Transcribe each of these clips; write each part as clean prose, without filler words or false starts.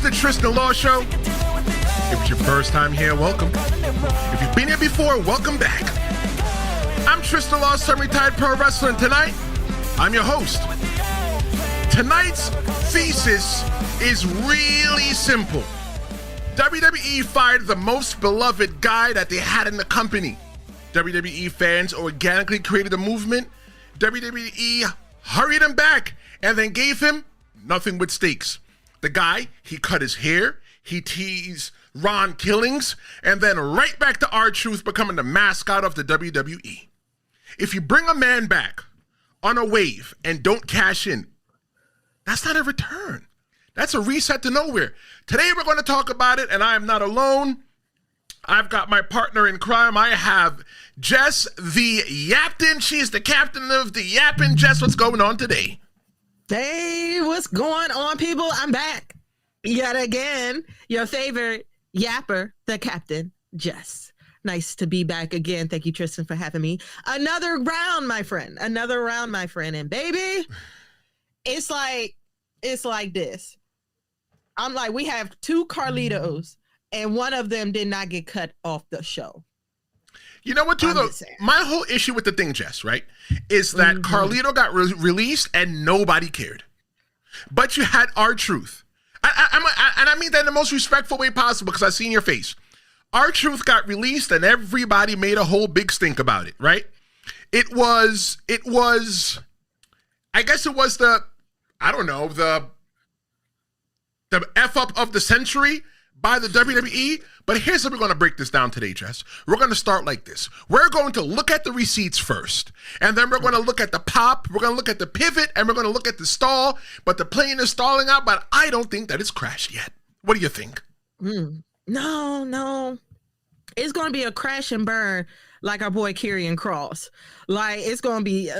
the Tristen Law Show. If it's your first time here, welcome. If you've been here before, welcome back. I'm Tristen Law, semi-retired pro wrestler, and tonight, I'm your host. Tonight's thesis is really simple. WWE fired the most beloved guy that they had in the company. WWE fans organically created a movement. WWE hurried him back and then gave him nothing but stakes. The guy, he cut his hair, he teased Ron Killings, and then right back to R-Truth becoming the mascot of the WWE. If you bring a man back on a wave and don't cash in, that's not a return. That's a reset to nowhere. Today we're going to talk about it, and I am not alone. I've got my partner in crime. I have Jess Thee Yaptain. She is the captain of the Yappin'. Jess, what's going on today? Hey, what's going on, people? I'm back yet again. Your favorite yapper, the captain, Jess. Nice to be back again. Thank you, Tristen, for having me. Another round, my friend. Another round, my friend. And baby, it's like this. I'm like, we have two Carlitos, and one of them did not get cut off the show. You know what, too, though? My whole issue with the thing, Jess, right, is that Carlito got released and nobody cared. But you had R-Truth. And I mean that in the most respectful way possible because I've seen your face. R-Truth got released and everybody made a whole big stink about it, right? It was, I guess it was the F-up of the century by the WWE. But here's how we're going to break this down today, Jess. We're going to start like this. We're going to look at the receipts first, and then we're going to look at the pop, we're going to look at the pivot, and we're going to look at the stall. But the plane is stalling out, but I don't think that it's crashed yet. What do you think? No. It's going to be a crash and burn like our boy Karrion Kross. Like, it's going to be,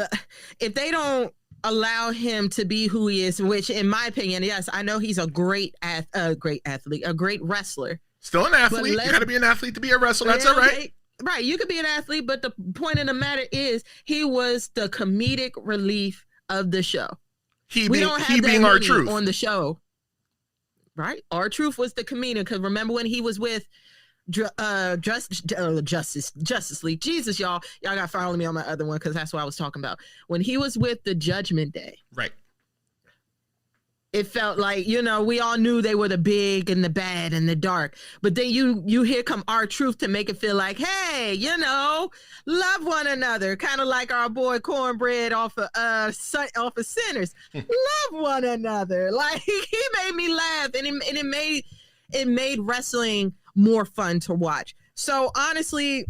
if they don't allow him to be who he is, which in my opinion, yes, I know he's a great athlete, a great wrestler. Still an athlete. You got to be an athlete to be a wrestler. That's all right. Right. You could be an athlete, but the point of the matter is he was the comedic relief of the show. He being R-Truth on the show. Right. R-Truth was the comedian. Because remember when he was with Justice League. Jesus, y'all got to follow me on my other one because that's what I was talking about. When he was with the Judgment Day. Right. It felt like, we all knew they were the big and the bad and the dark. But then you hear come R-Truth to make it feel like, hey, love one another. Kind of like our boy Cornbread off of Sinners. Love one another. Like, he made me laugh. And it made wrestling more fun to watch. So honestly,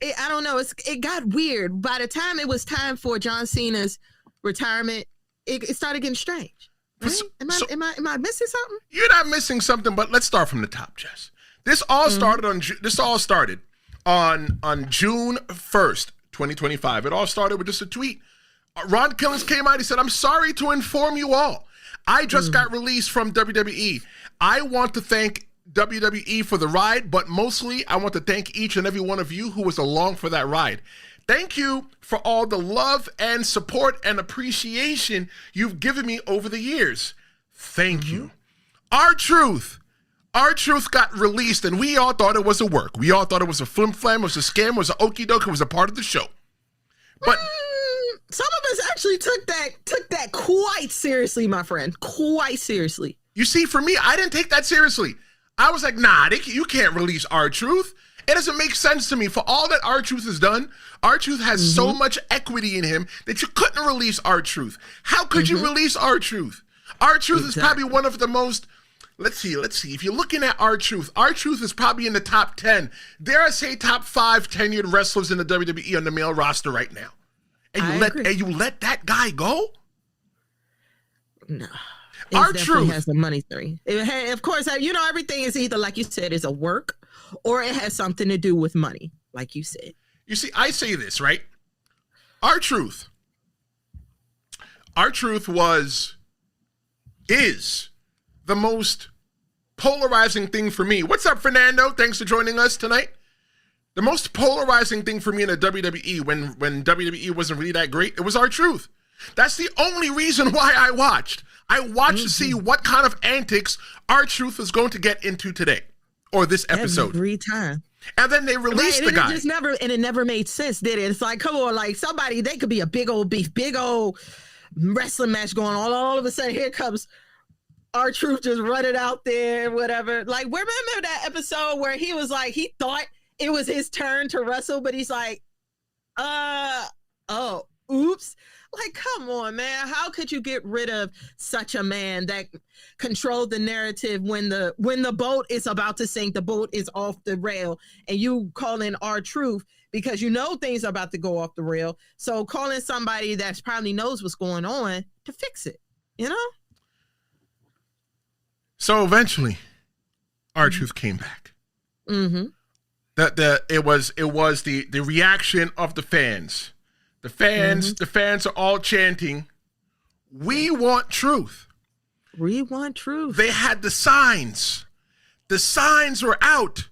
I don't know. It got weird. By the time it was time for John Cena's retirement, it started getting strange. Right? Am I missing something? You're not missing something, but let's start from the top, Jess. This all started on June 1st, 2025. It all started with just a tweet. Ron Killings came out. He said, "I'm sorry to inform you all. I just got released from WWE. I want to thank WWE for the ride, but mostly I want to thank each and every one of you who was along for that ride. Thank you for all the love and support and appreciation you've given me over the years. Thank you." R-Truth got released, and we all thought it was a work. We all thought it was a flim-flam, it was a scam, it was an okie doke, it was a part of the show. But some of us actually took that quite seriously, my friend. Quite seriously. You see, for me, I didn't take that seriously. I was like, nah, you can't release R-Truth. It doesn't make sense to me. For all that R-Truth has done, R-Truth has so much equity in him that you couldn't release R-Truth. How could you release R-Truth? R-Truth is probably one of the most, let's see. If you're looking at R-Truth is probably in the top 10. Dare I say top 5 tenured wrestlers in the WWE on the male roster right now. And you let that guy go? No. R-Truth has the money story. Of course, everything is either, like you said, is a work or it has something to do with money, like you said. You see, I say this, right? R-Truth is the most polarizing thing for me. What's up, Fernando? Thanks for joining us tonight. The most polarizing thing for me in the WWE when WWE wasn't really that great, it was R-Truth. That's the only reason why I watched. I watched to see what kind of antics R-Truth is going to get into today or this episode. Every time. And then they released the guy. It never made sense, did it? It's like, come on, like somebody, they could be a big old beef, big old wrestling match going on. All of a sudden, here comes R-Truth just running out there, whatever. Like, remember that episode where he was like, he thought it was his turn to wrestle, but he's like, oops. Like, come on, man. How could you get rid of such a man that controlled the narrative when the boat is about to sink, the boat is off the rail, and you call in R-Truth because you know things are about to go off the rail. So calling somebody that probably knows what's going on to fix it, you know? So eventually, R-Truth came back. Mm-hmm. It was the reaction of the fans. The fans are all chanting, "We want truth. We want truth." They had the signs. The signs were out.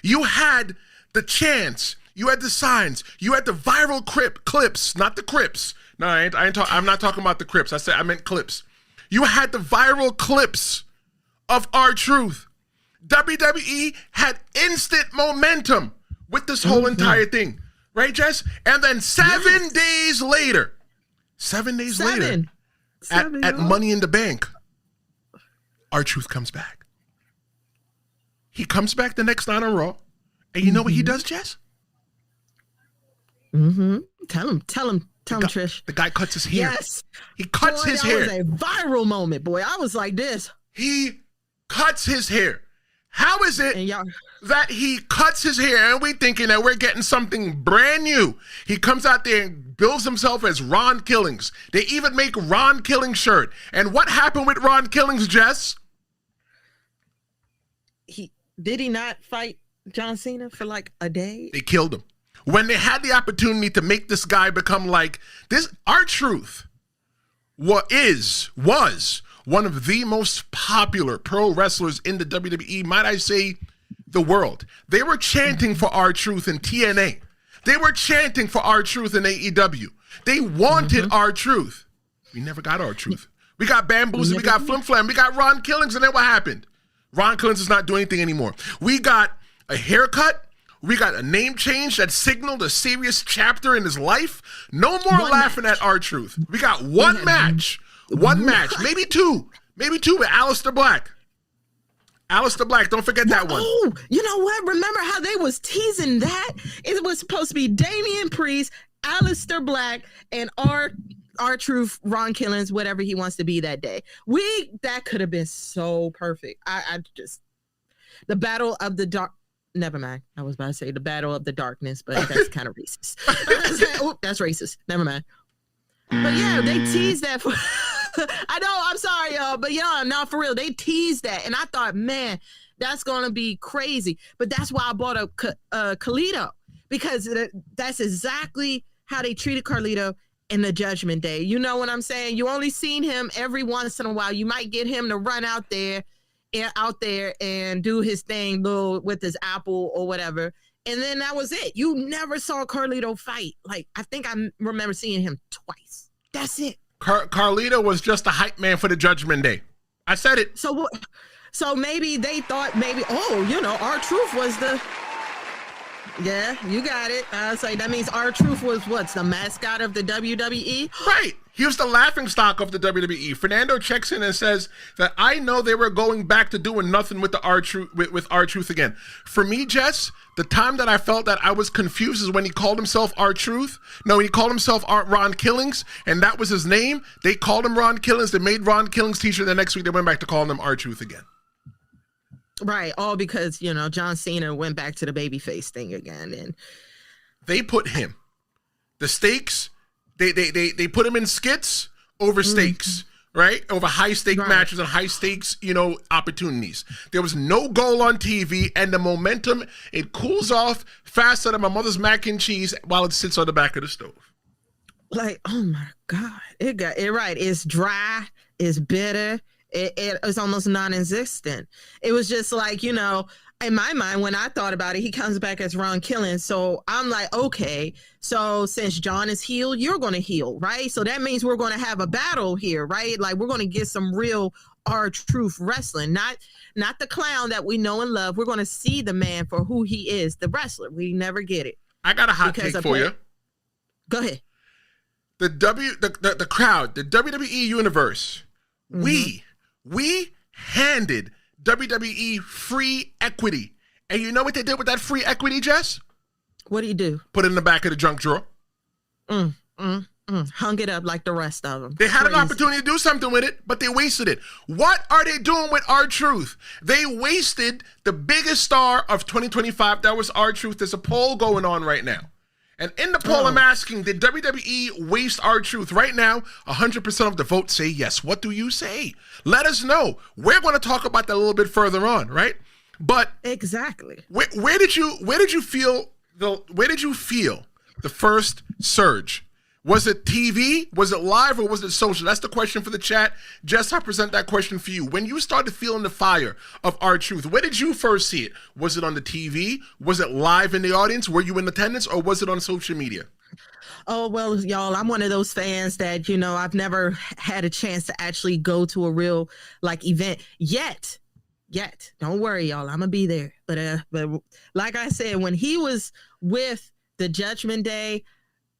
You had the chants. You had the signs. You had the viral clips, not the Crips. No, I'm not talking about the Crips. I meant clips. You had the viral clips of R-Truth. WWE had instant momentum with this whole entire thing. Right, Jess? And then 7 days later, at Money in the Bank, R-Truth comes back. He comes back the next night on Raw. And you know what he does, Jess? Mm-hmm. Tell him, Trish. The guy cuts his hair. Yes. He cuts his hair. That was a viral moment, boy. I was like this. He cuts his hair. How is it that he cuts his hair and we thinking that we're getting something brand new? He comes out there and bills himself as Ron Killings. They even make Ron Killings shirt. And what happened with Ron Killings, Jess? Did he not fight John Cena for like a day? They killed him. When they had the opportunity to make this guy become like this, R-Truth was one of the most popular pro wrestlers in the WWE, might I say, the world. They were chanting for R-Truth in TNA. They were chanting for R-Truth in AEW. They wanted R-Truth. We never got R-Truth. We got Bamboozle, we got Flim Flam, we got Ron Killings, and then what happened? Ron Killings is not doing anything anymore. We got a haircut. We got a name change that signaled a serious chapter in his life. No more laughing at R-Truth. We got one match. One match, maybe two with Aleister Black. Aleister Black, don't forget that one. Oh, you know what? Remember how they was teasing that? It was supposed to be Damian Priest, Aleister Black, and R-Truth, Ron Killings, whatever he wants to be that day. That could have been so perfect. I just, the Battle of the Dark. Never mind. I was about to say the Battle of the Darkness, but that's kind of racist. That's racist. Never mind. But yeah, they teased that for I know, I'm sorry, y'all, but yeah, no, for real, they teased that, and I thought, man, that's gonna be crazy. But that's why I bought up Carlito, because that's exactly how they treated Carlito in the Judgment Day. You know what I'm saying? You only seen him every once in a while. You might get him to run out there and do his thing with his apple or whatever. And then that was it. You never saw Carlito fight. Like, I think I remember seeing him twice. That's it. Carlito was just a hype man for the Judgment Day. I said it. So maybe they thought R-Truth was the... Yeah, you got it. I was like, that means R-Truth was the mascot of the WWE? Right. He was the laughing stock of the WWE. Fernando checks in and says that I know they were going back to doing nothing with the R-Truth again. For me, Jess, the time that I felt that I was confused is when he called himself R-Truth. No, he called himself Ron Killings, and that was his name. They called him Ron Killings. They made Ron Killings t-shirt. The next week, they went back to calling him R-Truth again. Right, all because, John Cena went back to the babyface thing again. And they put him, the stakes, they put him in skits over stakes, right? Over high stake matches and high stakes, opportunities. There was no goal on TV, and the momentum, it cools off faster than my mother's mac and cheese while it sits on the back of the stove. Like, oh my God, it got it right. It's dry, it's bitter. It was almost non-existent. It was just like, in my mind, when I thought about it, he comes back as Ron Killings. So I'm like, okay, so since John is healed, you're going to heal, right? So that means we're going to have a battle here, right? Like we're going to get some real R-Truth wrestling, not the clown that we know and love. We're going to see the man for who he is, the wrestler. We never get it. I got a hot take for you. Go ahead. The crowd, the WWE universe, we handed WWE free equity. And you know what they did with that free equity, Jess? What do you do? Put it in the back of the junk drawer. Hung it up like the rest of them. They had an opportunity to do something with it, but they wasted it. What are they doing with R-Truth? They wasted the biggest star of 2025. That was R-Truth. There's a poll going on right now. And in the poll, I'm asking, did WWE waste R-Truth? Right now, 100% of the votes say yes. What do you say? Let us know. We're going to talk about that a little bit further on, right? But exactly, where did you feel the first surge? Was it TV? Was it live, or was it social? That's the question for the chat. Jess, I present that question for you. When you started feeling the fire of R-Truth, where did you first see it? Was it on the TV? Was it live in the audience? Were you in attendance, or was it on social media? Oh, well, y'all, I'm one of those fans that, I've never had a chance to actually go to a real event yet. Don't worry, y'all. I'm gonna be there. But like I said, when he was with the Judgment Day,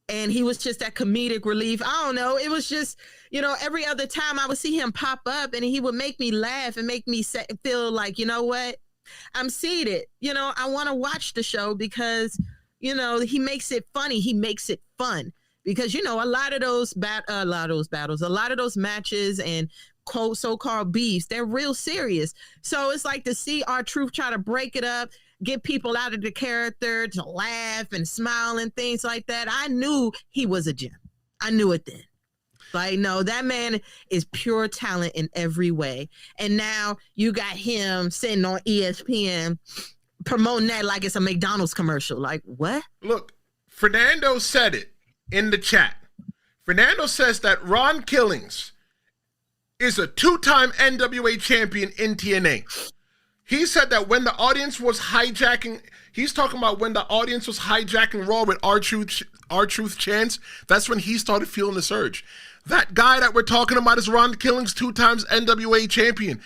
and he was just that comedic relief. I don't know. It was just, every other time I would see him pop up and he would make me laugh and make me feel like, you know what? I'm seated. I want to watch the show because, he makes it funny. He makes it fun because, a lot of those battles, a lot of those matches and so-called beefs, they're real serious. So it's like to see R-Truth try to break it up, get people out of the character to laugh and smile and things like that. I knew he was a gem. I knew it then. No, that man is pure talent in every way. And now you got him sitting on ESPN promoting that like it's a McDonald's commercial. Like, what? Look, Fernando said it in the chat. Fernando says that Ron Killings is a 2-time NWA champion in TNA. He said that when the audience was hijacking, he's talking about when the audience was hijacking Raw with R-Truth chants, that's when he started feeling the surge. That guy that we're talking about is Ron Killings, 2 times NWA champion.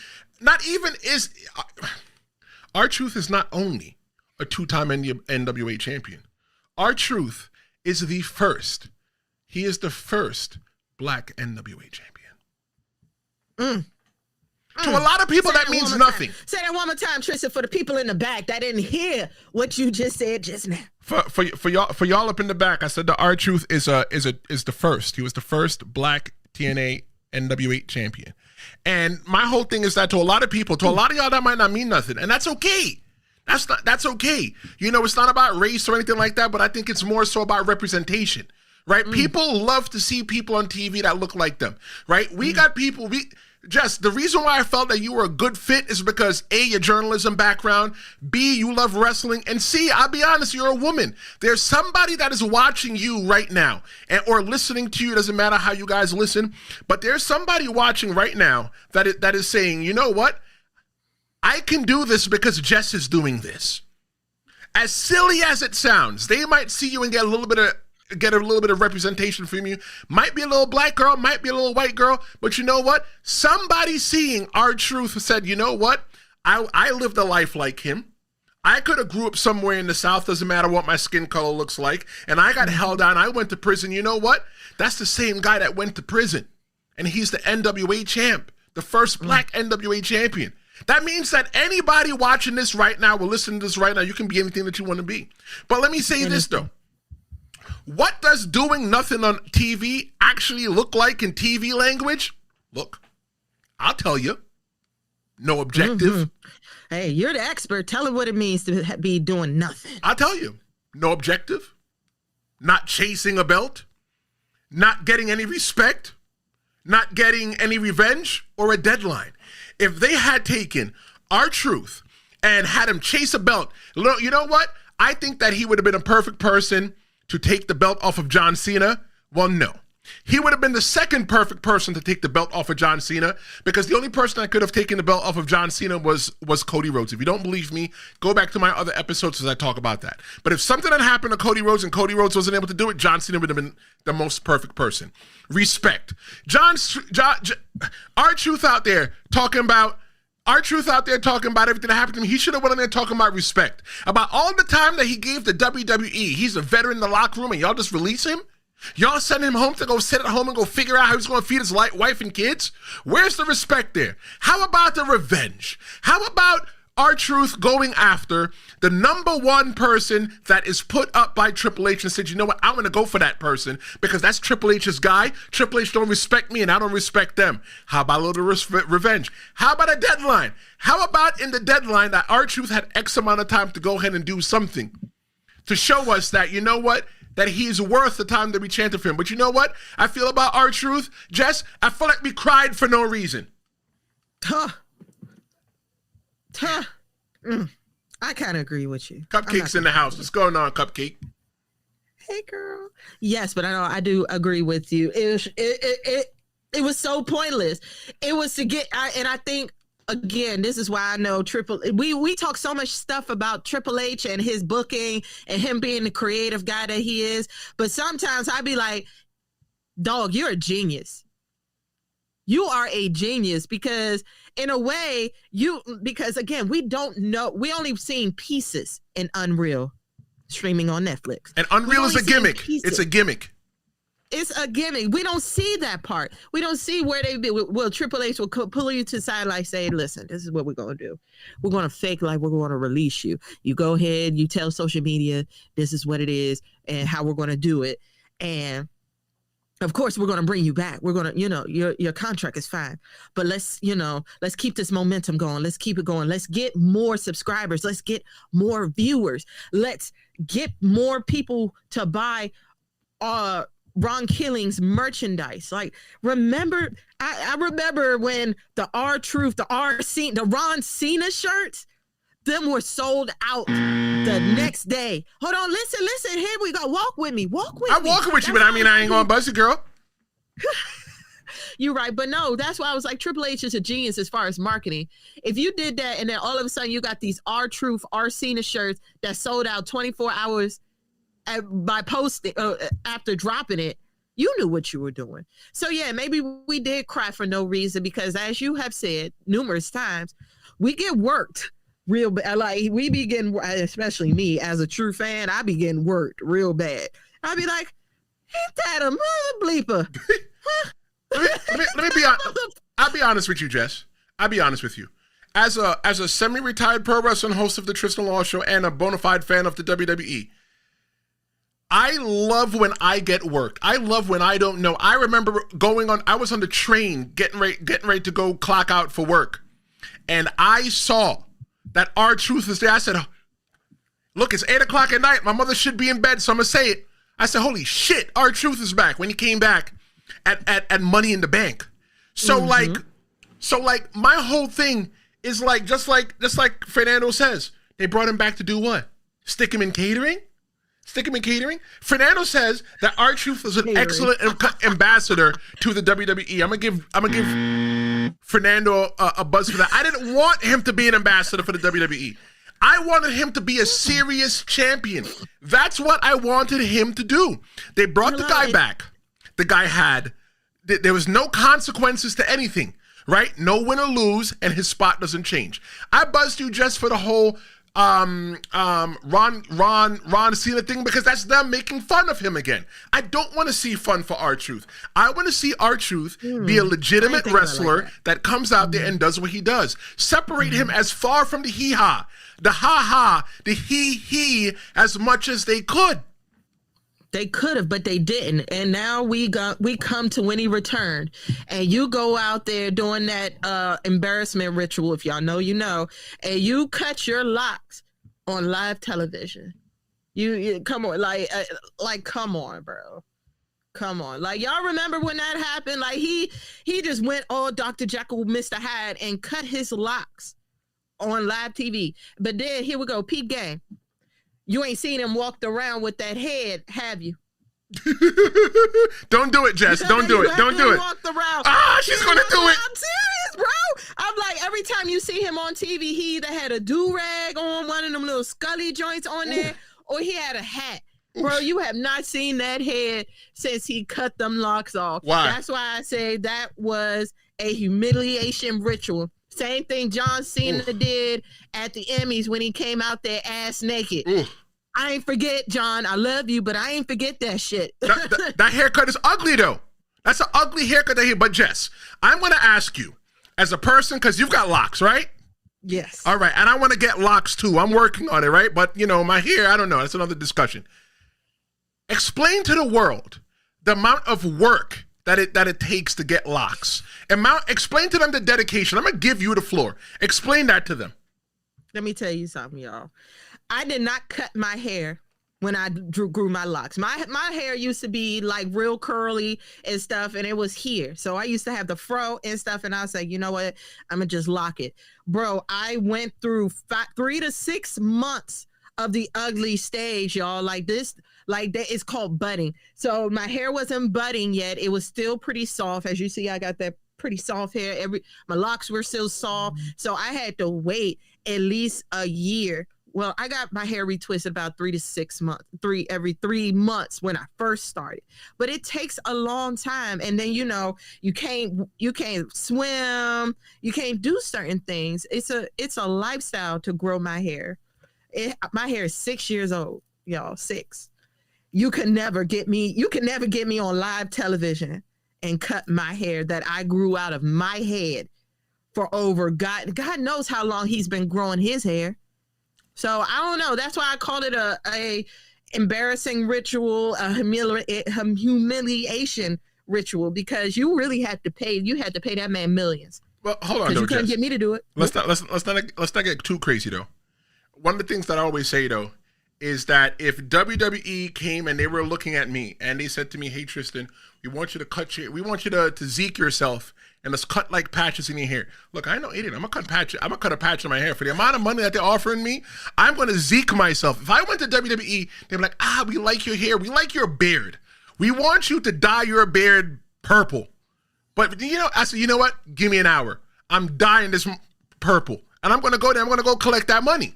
R-Truth is not only a 2-time NWA champion. R-Truth is the first. He is the first Black NWA champion. To a lot of people, that means nothing. Say that one more time, Tristen, for the people in the back that didn't hear what you just said just now. For y'all up in the back, I said the R-Truth is the first. He was the first Black TNA NWA champion. And my whole thing is that to a lot of people, to a lot of y'all, that might not mean nothing, and that's okay. That's okay. It's not about race or anything like that, but I think it's more so about representation, right? People love to see people on TV that look like them, right? We got people. Jess, the reason why I felt that you were a good fit is because A, your journalism background, B, you love wrestling, and C, I'll be honest, you're a woman. There's somebody that is watching you right now or listening to you. Doesn't matter how you guys listen, but there's somebody watching right now that is saying, you know what? I can do this because Jess is doing this. As silly as it sounds, they might see you and get a little bit of representation from you. Might be a little black girl, might be a little white girl, but you know what? Somebody seeing R-Truth said, you know what? I lived a life like him. I could have grew up somewhere in the South, doesn't matter what my skin color looks like, and I got held down. I went to prison. You know what? That's the same guy that went to prison, and he's the NWA champ, the first Black NWA champion. That means that anybody watching this right now or listening to this right now, you can be anything that you want to be. But let me say this, though. What does doing nothing on TV actually look like in TV language? Look, I'll tell you. No objective. Hey, you're the expert. Tell him what it means to be doing nothing. I'll tell you. No objective. Not chasing a belt. Not getting any respect. Not getting any revenge or a deadline. If they had taken R-Truth and had him chase a belt, you know what? I think that he would have been a perfect person to take the belt off of John Cena. Well, no. He would have been the second perfect person to take the belt off of John Cena, because the only person that could have taken the belt off of John Cena was Cody Rhodes. If you don't believe me, go back to my other episodes as I talk about that. But if something had happened to Cody Rhodes and Cody Rhodes wasn't able to do it, John Cena would have been the most perfect person. Respect. R-Truth out there talking about everything that happened to him. He should have went in there talking about respect. About all the time that he gave the WWE. He's a veteran in the locker room and y'all just release him? Y'all send him home to go sit at home and go figure out how he's going to feed his wife and kids? Where's the respect there? How about the revenge? How about R-Truth going after the number one person that is put up by Triple H and said, you know what, I'm going to go for that person because that's Triple H's guy. Triple H don't respect me and I don't respect them. How about a little revenge? How about a deadline? How about in the deadline that R-Truth had X amount of time to go ahead and do something to show us that, you know what, that he's worth the time to be chanting for him. But you know what I feel about R-Truth, Jess? I feel like we cried for no reason. I kind of agree with you. Cupcake's in the house. What's going on, Cupcake? Hey, girl. Yes, but I do agree with you. It was so pointless. It was to get, and I think, again, this is why I know we talk so much stuff about Triple H and his booking and him being the creative guy that he is. But sometimes I be like, dog, you're a genius. You are a genius because in a way because again, we don't know. We only seen pieces in Unreal streaming on Netflix. And Unreal is a gimmick. It's a gimmick. It's a gimmick. We don't see that part. We don't see where they be. Well, Triple H will pull you to the side, like, say, listen, this is what we're going to do. We're going to fake like we're going to release you. You go ahead, you tell social media, this is what it is and how we're going to do it. And of course, we're going to bring you back. We're going to, your contract is fine. But let's keep this momentum going. Let's keep it going. Let's get more subscribers. Let's get more viewers. Let's get more people to buy Ron Killing's merchandise. Like, remember, I remember when the R-Truth, the Ron Cena shirts, them were sold out the next day. Hold on, listen, here we go. Walk with me. I'm walking with you, but I mean, I ain't gonna buzz it, girl. You're right, but no, that's why I was like, Triple H is a genius as far as marketing. If you did that and then all of a sudden you got these R-Truth, R-Cena shirts that sold out 24 hours by posting after dropping it, you knew what you were doing. So yeah, maybe we did cry for no reason because, as you have said numerous times, we get worked real bad. Like, we be getting, especially me as a true fan, I be getting worked real bad. I'll be like, ain't that a mother bleeper? let me be honest. I'll be honest with you, Jess. I'll be honest with you. As a semi-retired pro wrestling host of the Tristen Law Show and a bona fide fan of the WWE, I love when I get worked. I love when I don't know. I remember I was on the train getting ready to go clock out for work. And I saw that R-Truth was there. I said, look, it's 8 o'clock at night. My mother should be in bed, so I'm going to say it. I said, holy shit, R-Truth is back, when he came back at Money in the Bank. So like my whole thing is like, just like Fernando says, they brought him back to do what? Stick him in catering? Fernando says that R-Truth is an excellent ambassador to the WWE. I'm gonna give Fernando a buzz for that. I didn't want him to be an ambassador for the WWE. I wanted him to be a serious champion. That's what I wanted him to do. They brought the guy back. The guy there was no consequences to anything, right? No win or lose, and his spot doesn't change. I buzzed you just for the whole Ron Cena thing because that's them making fun of him again. I don't want to see fun for R-Truth. I want to see R-Truth be a legitimate wrestler that comes out there and does what he does. Separate him as far from the hee-ha, the ha-ha, the he as much as they could. They could have, but they didn't. And now we come to when he returned. And you go out there doing that embarrassment ritual, if y'all know, you know, and you cut your locks on live television. You come on, like come on, bro. Come on. Like, y'all remember when that happened? Like, he just went all Dr. Jekyll, Mr. Hyde and cut his locks on live TV. But then here we go, peep game. You ain't seen him walked around with that head, have you? Don't do it, Jess. Don't do it. Don't do it. Walk the route. She's gonna do it. I'm serious, bro. I'm like, every time you see him on TV, he either had a do-rag on, one of them little Scully joints on there, or he had a hat. Bro, you have not seen that head since he cut them locks off. Why? That's why I say that was a humiliation ritual. Same thing John Cena did at the Emmys when he came out there ass naked. I ain't forget, John. I love you, but I ain't forget that shit. That haircut is ugly, though. That's an ugly haircut. But Jess, I'm going to ask you, as a person, because you've got locks, right? Yes. All right, and I want to get locks, too. I'm working on it, right? But, my hair, I don't know. That's another discussion. Explain to the world the amount of work that it takes to get locks. Explain to them the dedication. I'm going to give you the floor. Explain that to them. Let me tell you something, y'all. I did not cut my hair when I grew my locks. My hair used to be like real curly and stuff, and it was here. So I used to have the fro and stuff, and I was like, you know what? I'm going to just lock it. Bro, I went through 3 to 6 months of the ugly stage, y'all. Like this, like that, it's called budding. So my hair wasn't budding yet. It was still pretty soft. As you see, I got that pretty soft hair. My locks were still soft. So I had to wait at least a year. Well, I got my hair retwisted about 3 to 6 months, every 3 months when I first started. But it takes a long time. And then, you can't swim. You can't do certain things. It's a lifestyle to grow my hair. My hair is 6 years old, y'all, 6. You can never get me on live television and cut my hair that I grew out of my head for over God knows how long he's been growing his hair. So I don't know. That's why I called it a embarrassing ritual, a humiliation ritual, because you really had to pay. You had to pay that man millions. Well, hold on, though, you couldn't Jess. get me to do it. Let's not get too crazy, though. One of the things that I always say, though, is that if WWE came and they were looking at me and they said to me, "Hey, Tristen, we want you to Zeke yourself and let's cut like patches in your hair." Look, I know, idiot. I'm gonna cut a patch in my hair for the amount of money that they're offering me. I'm gonna Zeke myself. If I went to WWE, they'd be like, "We like your hair. We like your beard. We want you to dye your beard purple." But I said, you know what? Give me an hour. I'm dyeing this purple, and I'm gonna go there. I'm gonna go collect that money.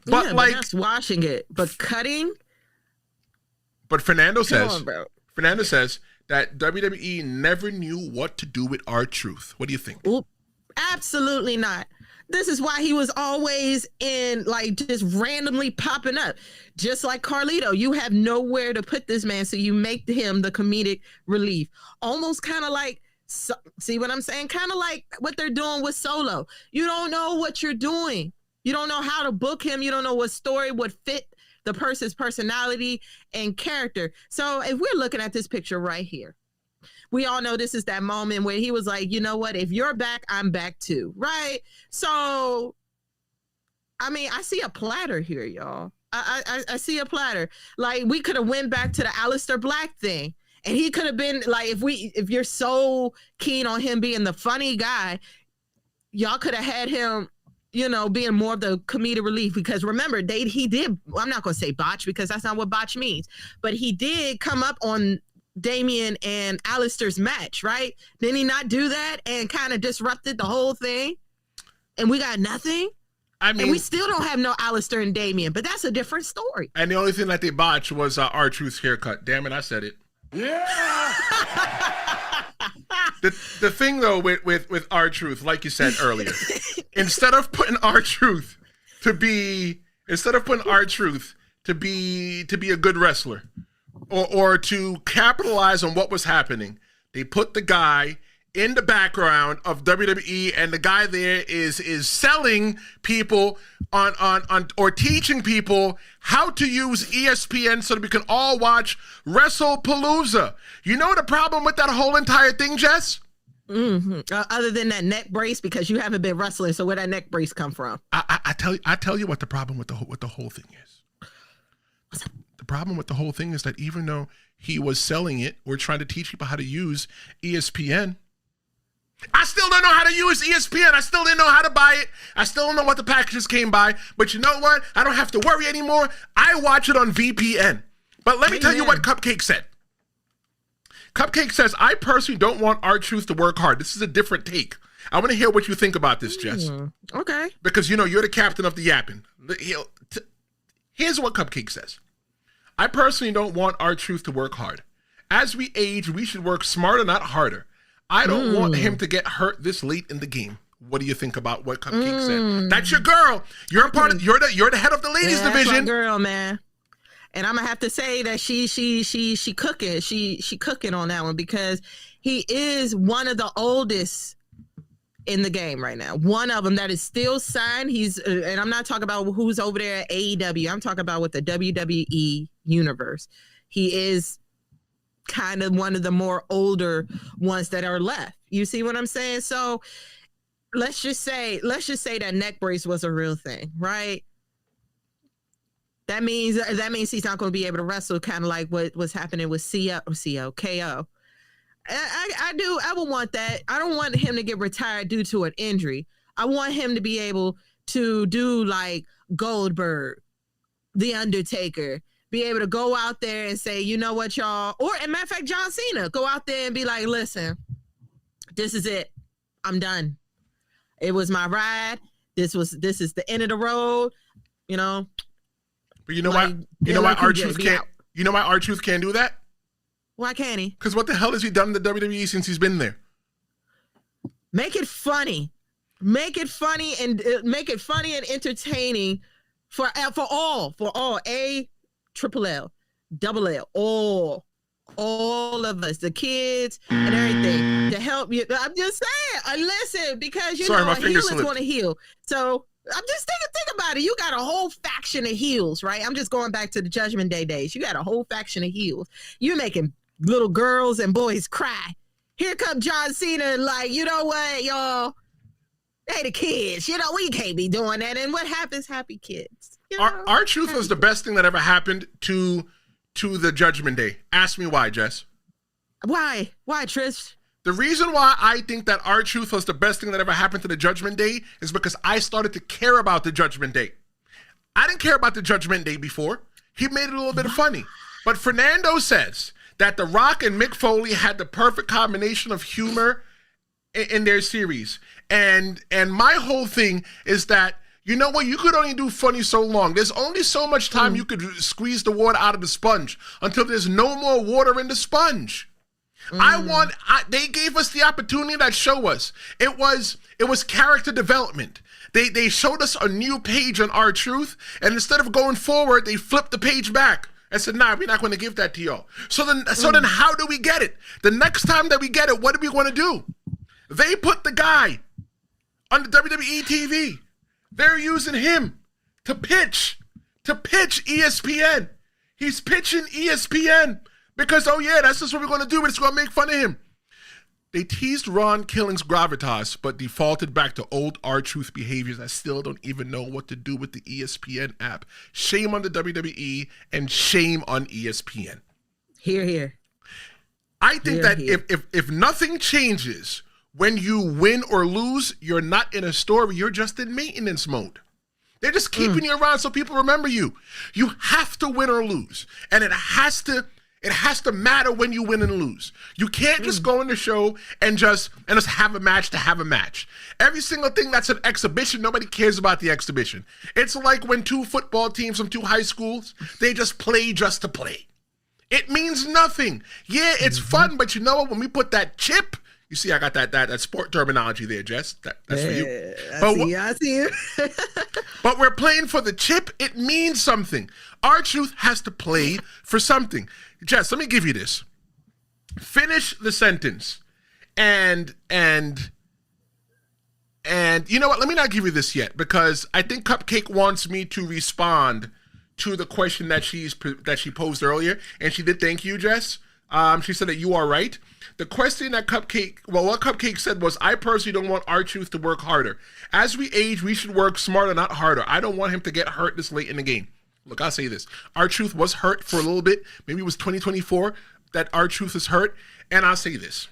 But but that's washing it, but cutting. But Fernando says that WWE never knew what to do with R-Truth. What do you think? Oop, absolutely not. This is why he was always in, like, just randomly popping up. Just like Carlito, you have nowhere to put this man, so you make him the comedic relief. Almost kind of like, see what I'm saying? Kind of like what they're doing with Solo. You don't know what you're doing. You don't know how to book him. You don't know what story would fit the person's personality and character. So if we're looking at this picture right here, we all know this is that moment where he was like, you know what? If you're back, I'm back too. Right? So, I mean, I see a platter here, y'all. I see a platter. Like, we could have went back to the Aleister Black thing. And he could have been like, if you're so keen on him being the funny guy, y'all could have had him, being more of the comedic relief, because remember, he did, I'm not going to say botch because that's not what botch means, but he did come up on Damian and Aleister's match, right? Didn't he not do that and kind of disrupted the whole thing? And we got nothing? I mean, and we still don't have no Aleister and Damian, but that's a different story. And the only thing that they botched was R-Truth's haircut. Damn it, I said it. Yeah. The thing though with R-Truth, like you said earlier, instead of putting R-Truth to be a good wrestler or to capitalize on what was happening, they put the guy in the background of WWE, and the guy there is selling people on or teaching people how to use ESPN so that we can all watch WrestlePalooza. You know the problem with that whole entire thing, Jess? Mm-hmm. Other than that neck brace, because you haven't been wrestling, so where that neck brace come from? I tell you what the problem with the whole thing is. The problem with the whole thing is that even though he was selling it or trying to teach people how to use ESPN, I still don't know how to use ESPN. I still didn't know how to buy it. I still don't know what the packages came by. But you know what? I don't have to worry anymore. I watch it on VPN. But let me tell you what Cupcake said. Cupcake says, I personally don't want R-Truth to work hard. This is a different take. I want to hear what you think about this, Jess. Okay. Because, you're the captain of the Yaptain. Here's what Cupcake says. I personally don't want R-Truth to work hard. As we age, we should work smarter, not harder. I don't want him to get hurt this late in the game. What do you think about what Cupcake said? That's your girl. You're the head of the ladies division. That's my girl, man. And I'm gonna have to say that she cooking. She cooking on that one because he is one of the oldest in the game right now. One of them that is still signed. He's and I'm not talking about who's over there at AEW. I'm talking about with the WWE universe. He is kind of one of the more older ones that are left. You see what I'm saying? So let's just say that neck brace was a real thing, right? That means he's not going to be able to wrestle, kind of like what was happening with KO. I would want that. I don't want him to get retired due to an injury. I want him to be able to do like Goldberg, The Undertaker, be able to go out there and say, you know what, y'all, or as a matter of fact, John Cena, go out there and be like, listen, this is it. I'm done. It was my ride. This is the end of the road, But you know why? You know why R-Truth can't? You know why R-Truth can't do that? Why can't he? Because what the hell has he done in the WWE since he's been there? Make it funny. Make it funny and entertaining for all. A, triple L, double L, all of us, the kids and everything to help you. I'm just saying, listen, because healers want to heal. So I'm just think about it. You got a whole faction of heels, right? I'm just going back to the Judgment Day days. You got a whole faction of heels. You're making little girls and boys cry. Here come John Cena, like, you know what, y'all? Hey, the kids, we can't be doing that. And what happens? Happy kids. R-Truth was the best thing that ever happened to the Judgment Day. Ask me why, Jess. Why, Trish? The reason why I think that R-Truth was the best thing that ever happened to the Judgment Day is because I started to care about the Judgment Day. I didn't care about the Judgment Day before. He made it a little bit funny. But Fernando says that The Rock and Mick Foley had the perfect combination of humor in their series. And my whole thing is that, you know what? You could only do funny so long. There's only so much time you could squeeze the water out of the sponge until there's no more water in the sponge. They gave us the opportunity that show us. It was character development. They showed us a new page on R-Truth, and instead of going forward, they flipped the page back and said, nah, we're not going to give that to y'all. So then how do we get it? The next time that we get it, what do we want to do? They put the guy on the WWE TV. They're using him to pitch ESPN. He's pitching ESPN because, that's just what we're going to do. We're just going to make fun of him. They teased Ron Killing's gravitas, but defaulted back to old R-Truth behaviors. I still don't even know what to do with the ESPN app. Shame on the WWE and shame on ESPN. Here. I think that if nothing changes, when you win or lose, you're not in a story. You're just in maintenance mode. They're just keeping you around so people remember you. You have to win or lose. And it has to matter when you win and lose. You can't just go in the show and just have a match to have a match. Every single thing that's an exhibition, nobody cares about the exhibition. It's like when two football teams from two high schools, they just play just to play. It means nothing. Yeah, it's fun, but you know what? When we put that chip, you see, I got that sport terminology there, Jess. That's for you. I see you. But we're playing for the chip. It means something. R-Truth has to play for something. Jess, let me give you this. Finish the sentence. And you know what? Let me not give you this yet because I think Cupcake wants me to respond to the question that she posed earlier. And she did thank you, Jess. She said that you are right. The question that what Cupcake said was, I personally don't want R-Truth to work harder. As we age, we should work smarter, not harder. I don't want him to get hurt this late in the game. Look, I'll say this. R-Truth was hurt for a little bit. Maybe it was 2024 that R-Truth is hurt. And I'll say this.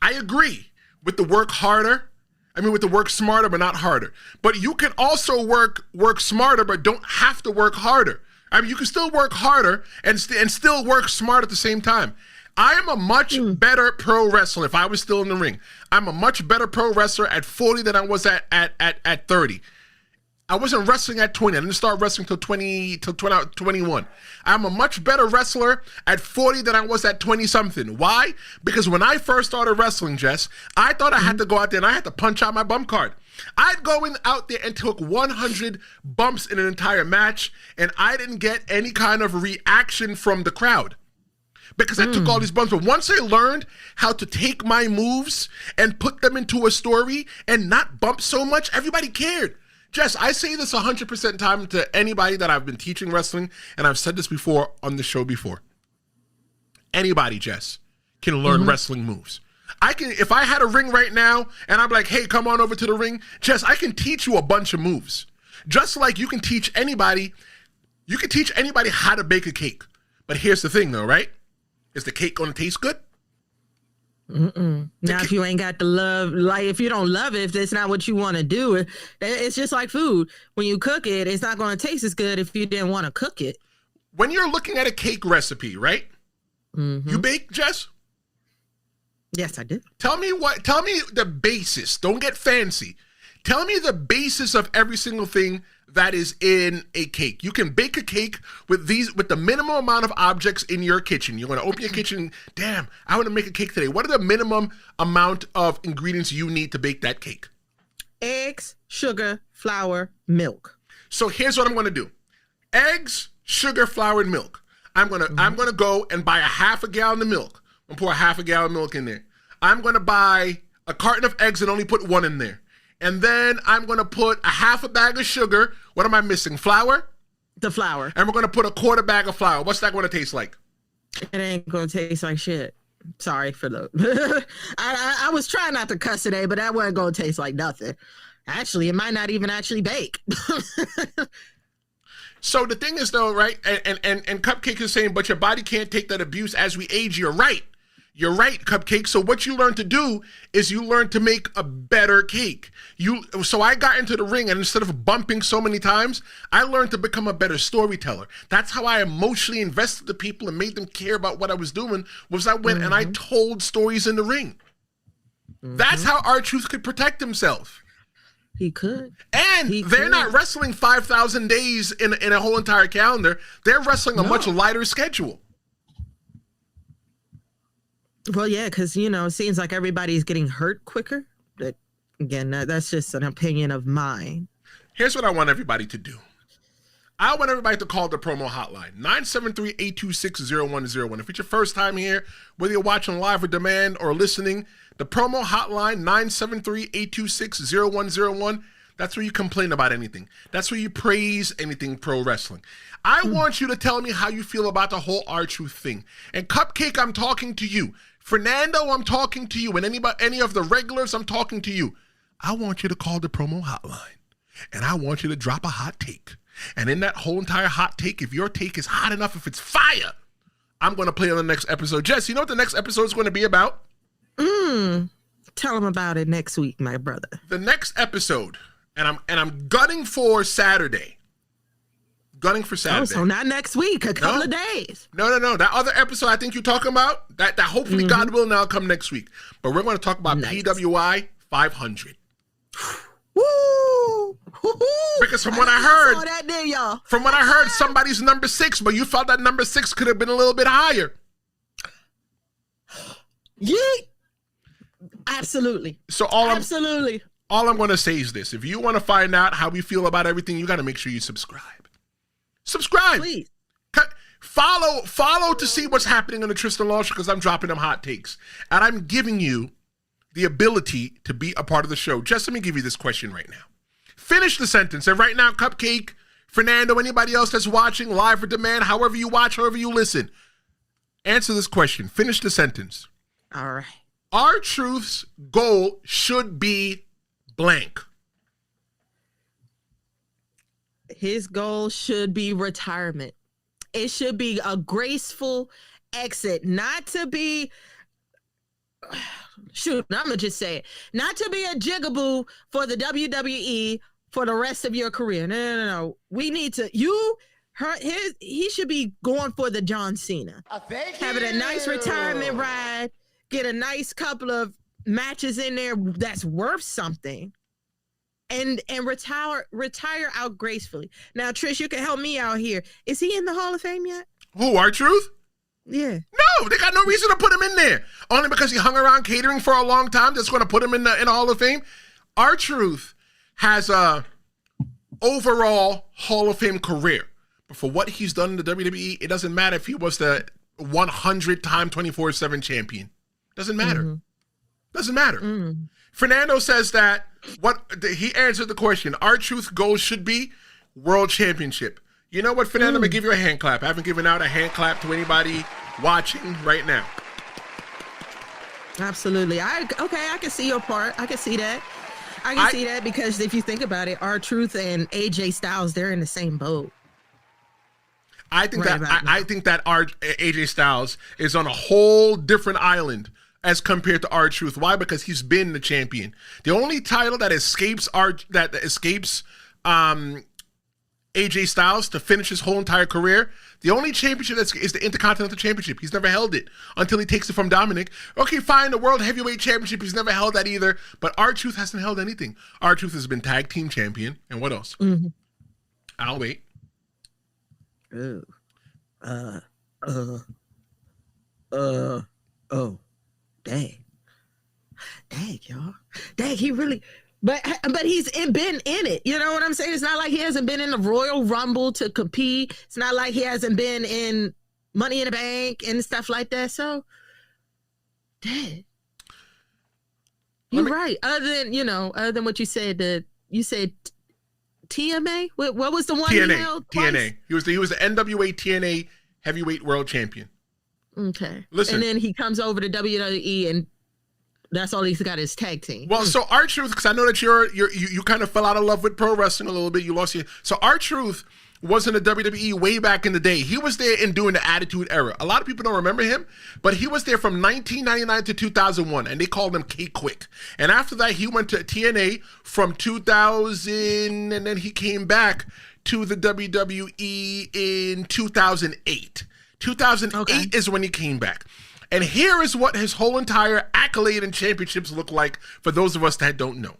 I agree with the work smarter, but not harder. But you can also work smarter, but don't have to work harder. I mean, you can still work harder and still work smart at the same time. I am a much better pro wrestler if I was still in the ring. I'm a much better pro wrestler at 40 than I was at 30. I wasn't wrestling at 20. I didn't start wrestling till 21. I'm a much better wrestler at 40 than I was at 20-something. Why? Because when I first started wrestling, Jess, I thought I had to go out there and I had to punch out my bump card. I'd go out there and took 100 bumps in an entire match, and I didn't get any kind of reaction from the crowd because I took all these bumps. But once I learned how to take my moves and put them into a story and not bump so much, everybody cared. Jess, I say this 100% time to anybody that I've been teaching wrestling, and I've said this before on the show before. Anybody, Jess, can learn wrestling moves. I can, if I had a ring right now, and I'm like, hey, come on over to the ring, Jess, I can teach you a bunch of moves. Just like you can teach anybody how to bake a cake. But here's the thing, though, right? Is the cake going to taste good? Now, if you ain't got the love, like if you don't love it, if that's not what you want to do, it's just like food. When you cook it, it's not going to taste as good if you didn't want to cook it. When you're looking at a cake recipe, right? You bake, Jess? Yes, I do. Tell me the basis. Don't get fancy. Tell me the basis of every single thing that is in a cake. You can bake a cake with the minimum amount of objects in your kitchen. You're going to open your kitchen. Damn, I want to make a cake today. What are the minimum amount of ingredients you need to bake that cake? Eggs, sugar, flour, milk. So here's what I'm going to do. Eggs, sugar, flour, and milk. I'm going to go and buy a half a gallon of milk. I'm going to pour a half a gallon of milk in there. I'm going to buy a carton of eggs and only put one in there. And then I'm going to put a half a bag of sugar. What am I missing? Flour? The flour. And we're going to put a quarter bag of flour. What's that going to taste like? It ain't going to taste like shit. Sorry for the... I was trying not to cuss today, but that wasn't going to taste like nothing. Actually, it might not even actually bake. So the thing is, though, right? And Cupcake is saying, but your body can't take that abuse as we age. You're right. You're right, Cupcake. So what you learn to do is you learn to make a better cake. So I got into the ring, and instead of bumping so many times, I learned to become a better storyteller. That's how I emotionally invested the people and made them care about what I was doing, was I went and I told stories in the ring. That's how R-Truth could protect himself. He could. And they're not wrestling 5,000 days in a whole entire calendar. They're wrestling a much lighter schedule. Well, yeah, because, it seems like everybody's getting hurt quicker. But again, that's just an opinion of mine. Here's what I want everybody to do. I want everybody to call the promo hotline, 973-826-0101. If it's your first time here, whether you're watching live or demand or listening, the promo hotline, 973-826-0101. That's where you complain about anything. That's where you praise anything pro wrestling. I want you to tell me how you feel about the whole R-Truth thing. And Cupcake, I'm talking to you. Fernando, I'm talking to you. And any of the regulars, I'm talking to you. I want you to call the promo hotline. And I want you to drop a hot take. And in that whole entire hot take, if your take is hot enough, if it's fire, I'm going to play on the next episode. Jess, you know what the next episode is going to be about? Tell them about it next week, my brother. The next episode, and I'm gunning for Saturday. Oh, so not next week, a couple of days. No. That other episode I think you're talking about, that hopefully God will now come next week. But we're going to talk about PWI 500. Woo! Because from what I heard, somebody's number 6, but you felt that number 6 could have been a little bit higher. Yeet! Absolutely. So all I'm going to say is this. If you want to find out how we feel about everything, you got to make sure you subscribe. Subscribe. Please. Follow to see what's happening on the Tristen Law Show, because I'm dropping them hot takes. And I'm giving you the ability to be a part of the show. Just let me give you this question right now. Finish the sentence. And right now, Cupcake, Fernando, anybody else that's watching, live or demand, however you watch, however you listen, answer this question. Finish the sentence. All right. R-Truth's goal should be blank. His goal should be retirement. It should be a graceful exit, not to be, I'm going to just say it, not to be a jigaboo for the WWE for the rest of your career. No. We need to, you he should be going for the John Cena. Having a nice retirement ride, get a nice couple of matches in there that's worth something, and retire out gracefully. Now, Trish, you can help me out here. Is he in the Hall of Fame yet? Who, R-Truth? Yeah. No, they got no reason to put him in there. Only because he hung around catering for a long time. That's going to put him in the Hall of Fame. R-Truth has a overall Hall of Fame career. But for what he's done in the WWE, it doesn't matter if he was the 100-time 24/7 champion. Doesn't matter. Mm-hmm. Doesn't matter. Mm-hmm. Fernando says that he answered the question. R-Truth's goal should be world championship. You know what, Fernando? I'm going to give you a hand clap. I haven't given out a hand clap to anybody watching right now. Absolutely. I can see your part. I can see that. I can see that because if you think about it, R-Truth and AJ Styles, they're in the same boat. I think that AJ Styles is on a whole different island as compared to R-Truth. Why? Because he's been the champion. The only title that escapes AJ Styles to finish his whole entire career, the only championship is the Intercontinental Championship. He's never held it until he takes it from Dominic. Okay, fine, the World Heavyweight Championship, he's never held that either, but R-Truth hasn't held anything. R-Truth has been Tag Team Champion, and what else? Mm-hmm. I'll wait. Oh, dang, y'all. Dang, he really... But he's been in it. You know what I'm saying? It's not like he hasn't been in the Royal Rumble to compete. It's not like he hasn't been in Money in the Bank and stuff like that. So, dang. You're right. Other than what you said, you said TMA? What was the one he held twice? TNA. He was the NWA TNA Heavyweight World Champion. Okay. Listen. And then he comes over to WWE and that's all he's got is tag team. Well, so R-Truth, because I know that you kind of fell out of love with pro wrestling a little bit. You lost your... So R-Truth was in the WWE way back in the day. He was there during the Attitude Era. A lot of people don't remember him, but he was there from 1999 to 2001, and they called him K-Quick. And after that, he went to TNA from 2000, and then he came back to the WWE in 2008. 2008 is when he came back. And here is what his whole entire accolade and championships look like for those of us that don't know.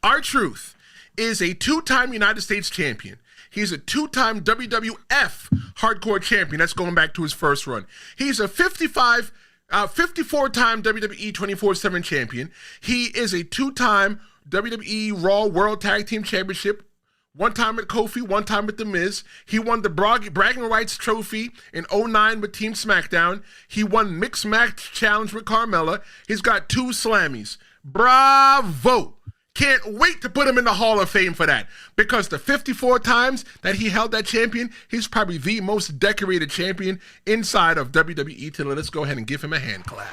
R-Truth is a 2-time United States champion. He's a 2-time WWF hardcore champion. That's going back to his first run. He's a 54-time WWE 24/7 champion. He is a 2-time WWE Raw World Tag Team Championship. 1 time with Kofi, 1 time with The Miz. He won the Bragging Rights Trophy in 2009 with Team SmackDown. He won Mixed Match Challenge with Carmella. He's got 2 Slammies. Bravo! Can't wait to put him in the Hall of Fame for that. Because the 54 times that he held that champion, he's probably the most decorated champion inside of WWE. So let's go ahead and give him a hand clap.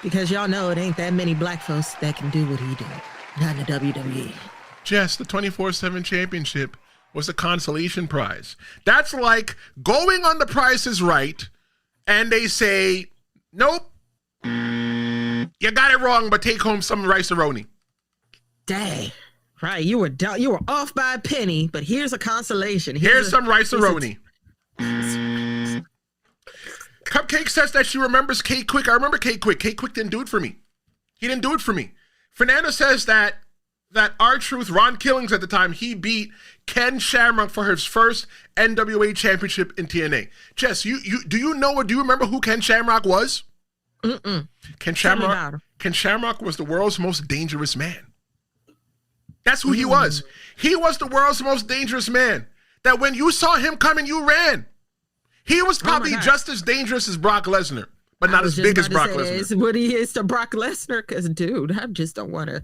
Because y'all know it ain't that many black folks that can do what he did. Not in the WWE. Jess, the 24/7 championship was a consolation prize. That's like going on The Price is Right, and they say, nope, you got it wrong, but take home some rice-a-roni. Dang. Right, you were off by a penny, but here's a consolation. Here's some rice-a-roni. Cupcake says that she remembers K-Quick. I remember K-Quick. K-Quick didn't do it for me. He didn't do it for me. Fernando says that R-Truth, Ron Killings at the time, he beat Ken Shamrock for his first NWA championship in TNA. Jess, do you remember who Ken Shamrock was? Mm-mm. Ken Shamrock was the world's most dangerous man. That's who he was. He was the world's most dangerous man. That when you saw him coming, you ran. He was probably just as dangerous as Brock Lesnar, but not as big as Brock Lesnar. Is what he is to Brock Lesnar, because, dude, I just don't want to.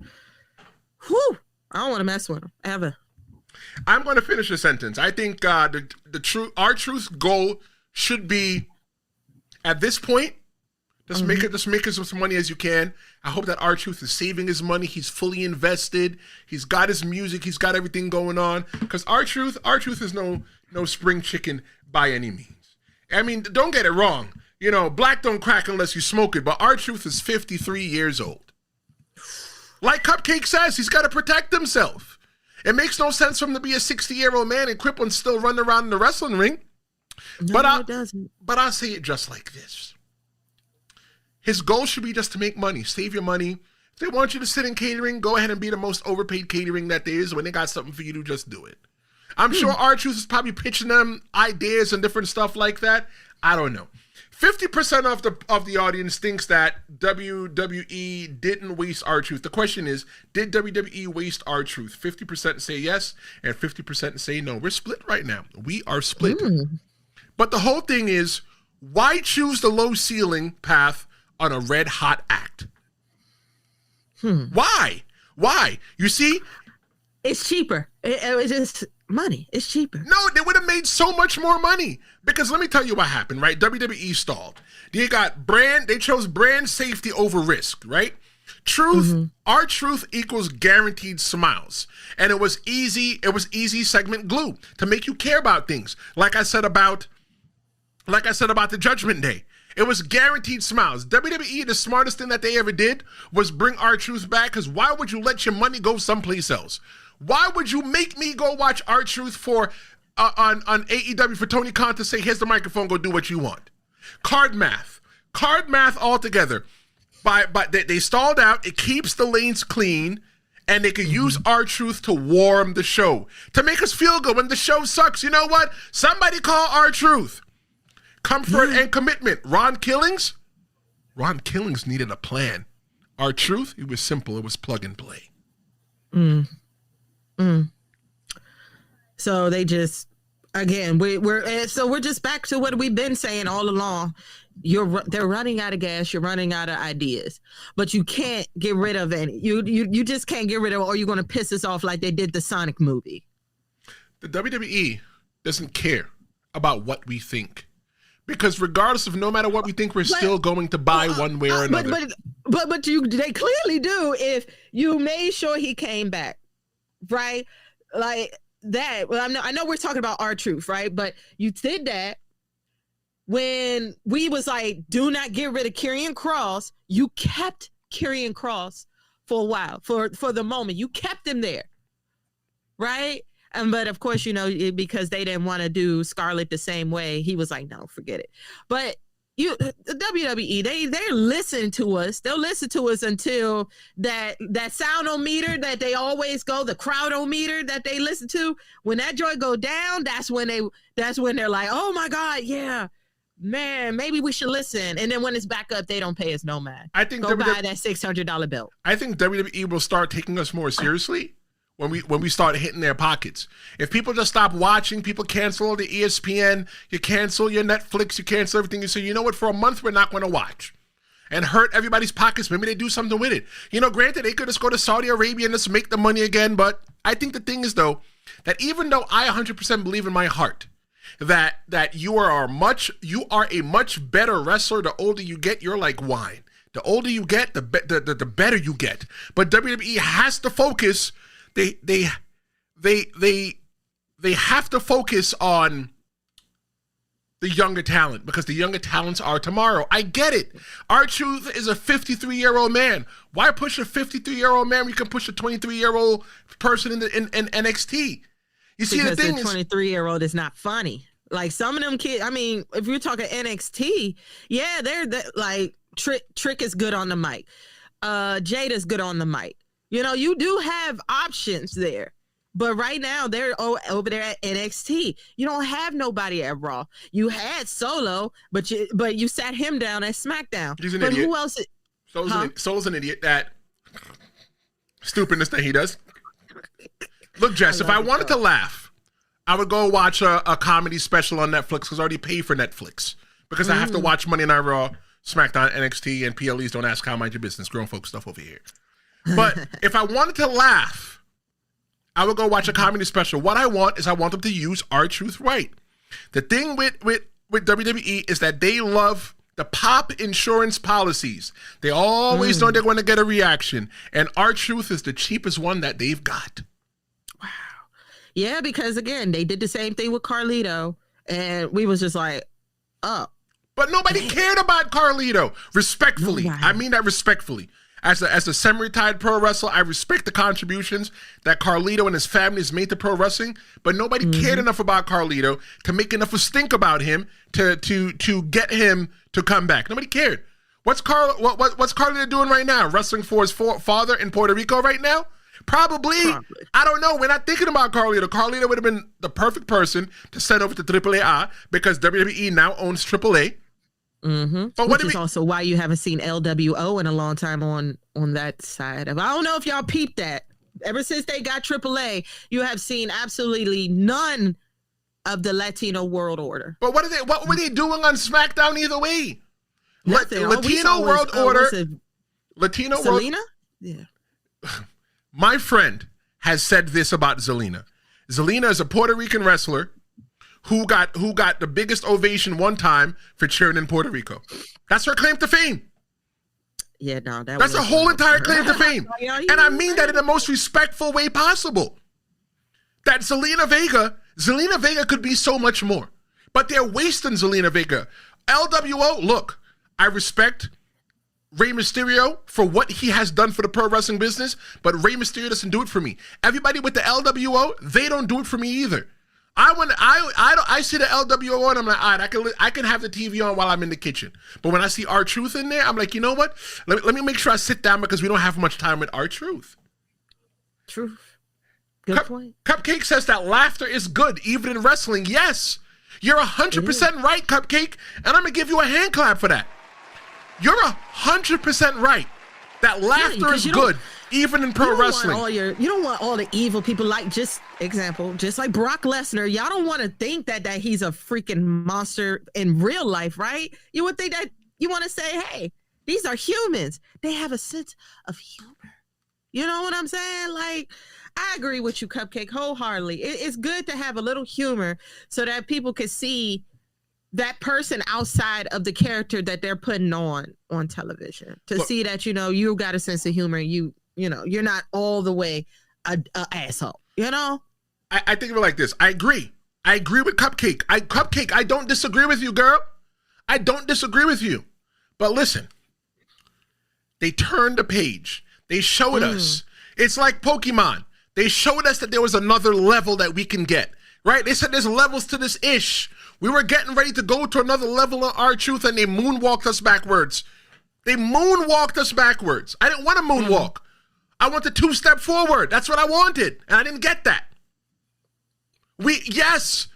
I don't want to mess with him ever. I'm going to finish the sentence. I think R-Truth's goal should be, at this point, just make as much money as you can. I hope that R-Truth is saving his money. He's fully invested. He's got his music. He's got everything going on. Because R-Truth is no spring chicken by any means. I mean, don't get it wrong. You know, black don't crack unless you smoke it. But R-Truth is 53 years old. Like Cupcake says, he's got to protect himself. It makes no sense for him to be a 60-year-old man and crippled and still run around in the wrestling ring. No, it doesn't. But I'll say it just like this. His goal should be just to make money, save your money. If they want you to sit in catering, go ahead and be the most overpaid catering that there is. When they got something for you to just do it. I'm sure R-Truth is probably pitching them ideas and different stuff like that. I don't know. 50% of the audience thinks that WWE didn't waste R-Truth. The question is, did WWE waste R-Truth? 50% say yes, and 50% say no. We're split right now. We are split. But the whole thing is, why choose the low ceiling path on a red hot act? Why? You see? It's cheaper. It's just money. It's cheaper. No, they would have made so much more money. Because let me tell you what happened, right? WWE stalled. They chose brand safety over risk, right? Truth, R-Truth equals guaranteed smiles. And it was easy segment glue to make you care about things. Like I said about the Judgment Day. It was guaranteed smiles. WWE, the smartest thing that they ever did was bring R-Truth back, because why would you let your money go someplace else? Why would you make me go watch R-Truth for on AEW for Tony Khan to say, here's the microphone, go do what you want? Card math altogether. But they stalled out. It keeps the lanes clean, and they could use R-Truth to warm the show, to make us feel good when the show sucks. You know what? Somebody call R-Truth. Comfort and commitment. Ron Killings needed a plan. R-Truth, it was simple. It was plug and play. So they just, again, we're just back to what we've been saying all along. They're running out of gas. You're running out of ideas, but you can't get rid of any. You just can't get rid of, or you're going to piss us off like they did the Sonic movie. The WWE doesn't care about what we think. Because regardless of no matter what we think, we're still going to buy one way or another. But they clearly do if you made sure he came back, right? Like that. Well, I know we're talking about R-Truth, right? But you did that when we was like, do not get rid of Karrion Kross. You kept Karrion Kross for a while, for the moment. You kept him there, right? But of course, because they didn't want to do Scarlett the same way, he was like, no, forget it. But the WWE, they listen to us. They'll listen to us until that sound-o-meter that they always go, the crowd-o-meter that they listen to, when that joy go down, that's when they're like, oh my God, yeah, man, maybe we should listen. And then when it's back up, they don't pay us no mind. I think buy that $600 belt. I think WWE will start taking us more seriously when we start hitting their pockets. If people just stop watching, people cancel the ESPN, you cancel your Netflix, you cancel everything. You say, you know what, for a month, we're not going to watch. And hurt everybody's pockets. Maybe they do something with it. Granted, they could just go to Saudi Arabia and just make the money again. But I think the thing is, though, that even though I 100% believe in my heart that you are a much better wrestler the older you get, you're like wine. The older you get, the better you get. But WWE has to focus. They have to focus on the younger talent, because the younger talents are tomorrow. I get it. R-Truth is a 53-year-old man. Why push a 53-year-old man when you can push a 23-year-old person in NXT? You see, because the thing the 23-year-old is not funny. Like some of them kids, I mean, if you're talking NXT, yeah, they're like Trick is good on the mic. Jada's good on the mic. You do have options there, but right now they're over there at NXT. You don't have nobody at Raw. You had Solo, but you sat him down at SmackDown. He's an idiot. Who else? Solo's an idiot. That stupidness that he does. Look, Jess, if I wanted to laugh, I would go watch a comedy special on Netflix, because I already pay for Netflix, because I have to watch Monday Night Raw, SmackDown, NXT, and PLEs. Don't ask how, mind your business. Grown folk stuff over here. But if I wanted to laugh, I would go watch a comedy special. What I want them to use R-Truth right. The thing with WWE is that they love the pop insurance policies. They always know they're going to get a reaction. And R-Truth is the cheapest one that they've got. Wow. Yeah, because again, they did the same thing with Carlito. And we was just like, oh. But nobody cared about Carlito. Respectfully. Nobody. I mean that respectfully. As a semi-retired pro wrestler, I respect the contributions that Carlito and his family has made to pro wrestling, but nobody cared enough about Carlito to make enough of a stink about him to get him to come back. Nobody cared. What's Carlito doing right now? Wrestling for his father in Puerto Rico right now? Probably. I don't know. We're not thinking about Carlito. Carlito would have been the perfect person to send over to AAA because WWE now owns AAA. But which is also why you haven't seen LWO in a long time on that side of. I don't know if y'all peeped that. Ever since they got AAA, you have seen absolutely none of the Latino World Order. But what were they doing on SmackDown either way? Nothing. Latino World Order. Latino Zelina? Yeah. My friend has said this about Zelina. Zelina is a Puerto Rican wrestler who got the biggest ovation one time for cheering in Puerto Rico. That's her claim to fame. Yeah, no, that's a whole entire claim to fame. And I mean that in the most respectful way possible. That Zelina Vega could be so much more. But they're wasting Zelina Vega. LWO, look, I respect Rey Mysterio for what he has done for the pro wrestling business, but Rey Mysterio doesn't do it for me. Everybody with the LWO, they don't do it for me either. I see the LWO and I'm like, all right, I can have the TV on while I'm in the kitchen. But when I see R-Truth in there, I'm like, you know what? Let me make sure I sit down because we don't have much time with R-Truth. Truth. Good point. Cupcake says that laughter is good, even in wrestling. Yes, you're 100% right, Cupcake, and I'm going to give you a hand clap for that. You're 100% right. That laughter is good, even in pro wrestling. You don't want all the evil people, like, just like Brock Lesnar. Y'all don't want to think that he's a freaking monster in real life, right? You would think that you want to say, hey, these are humans. They have a sense of humor. You know what I'm saying? Like, I agree with you, Cupcake, wholeheartedly. It's good to have a little humor so that people can see that person outside of the character that they're putting on television, to see that, you got a sense of humor. You're not all the way a asshole, I think of it like this. I agree with Cupcake. Cupcake, I don't disagree with you, girl. I don't disagree with you. But listen, they turned the page. They showed us. It's like Pokemon. They showed us that there was another level that we can get, right? They said there's levels to this ish. We were getting ready to go to another level of R-Truth, and they moonwalked us backwards. I didn't want to moonwalk. I want the 2-step forward. That's what I wanted, and I didn't get that. Yes,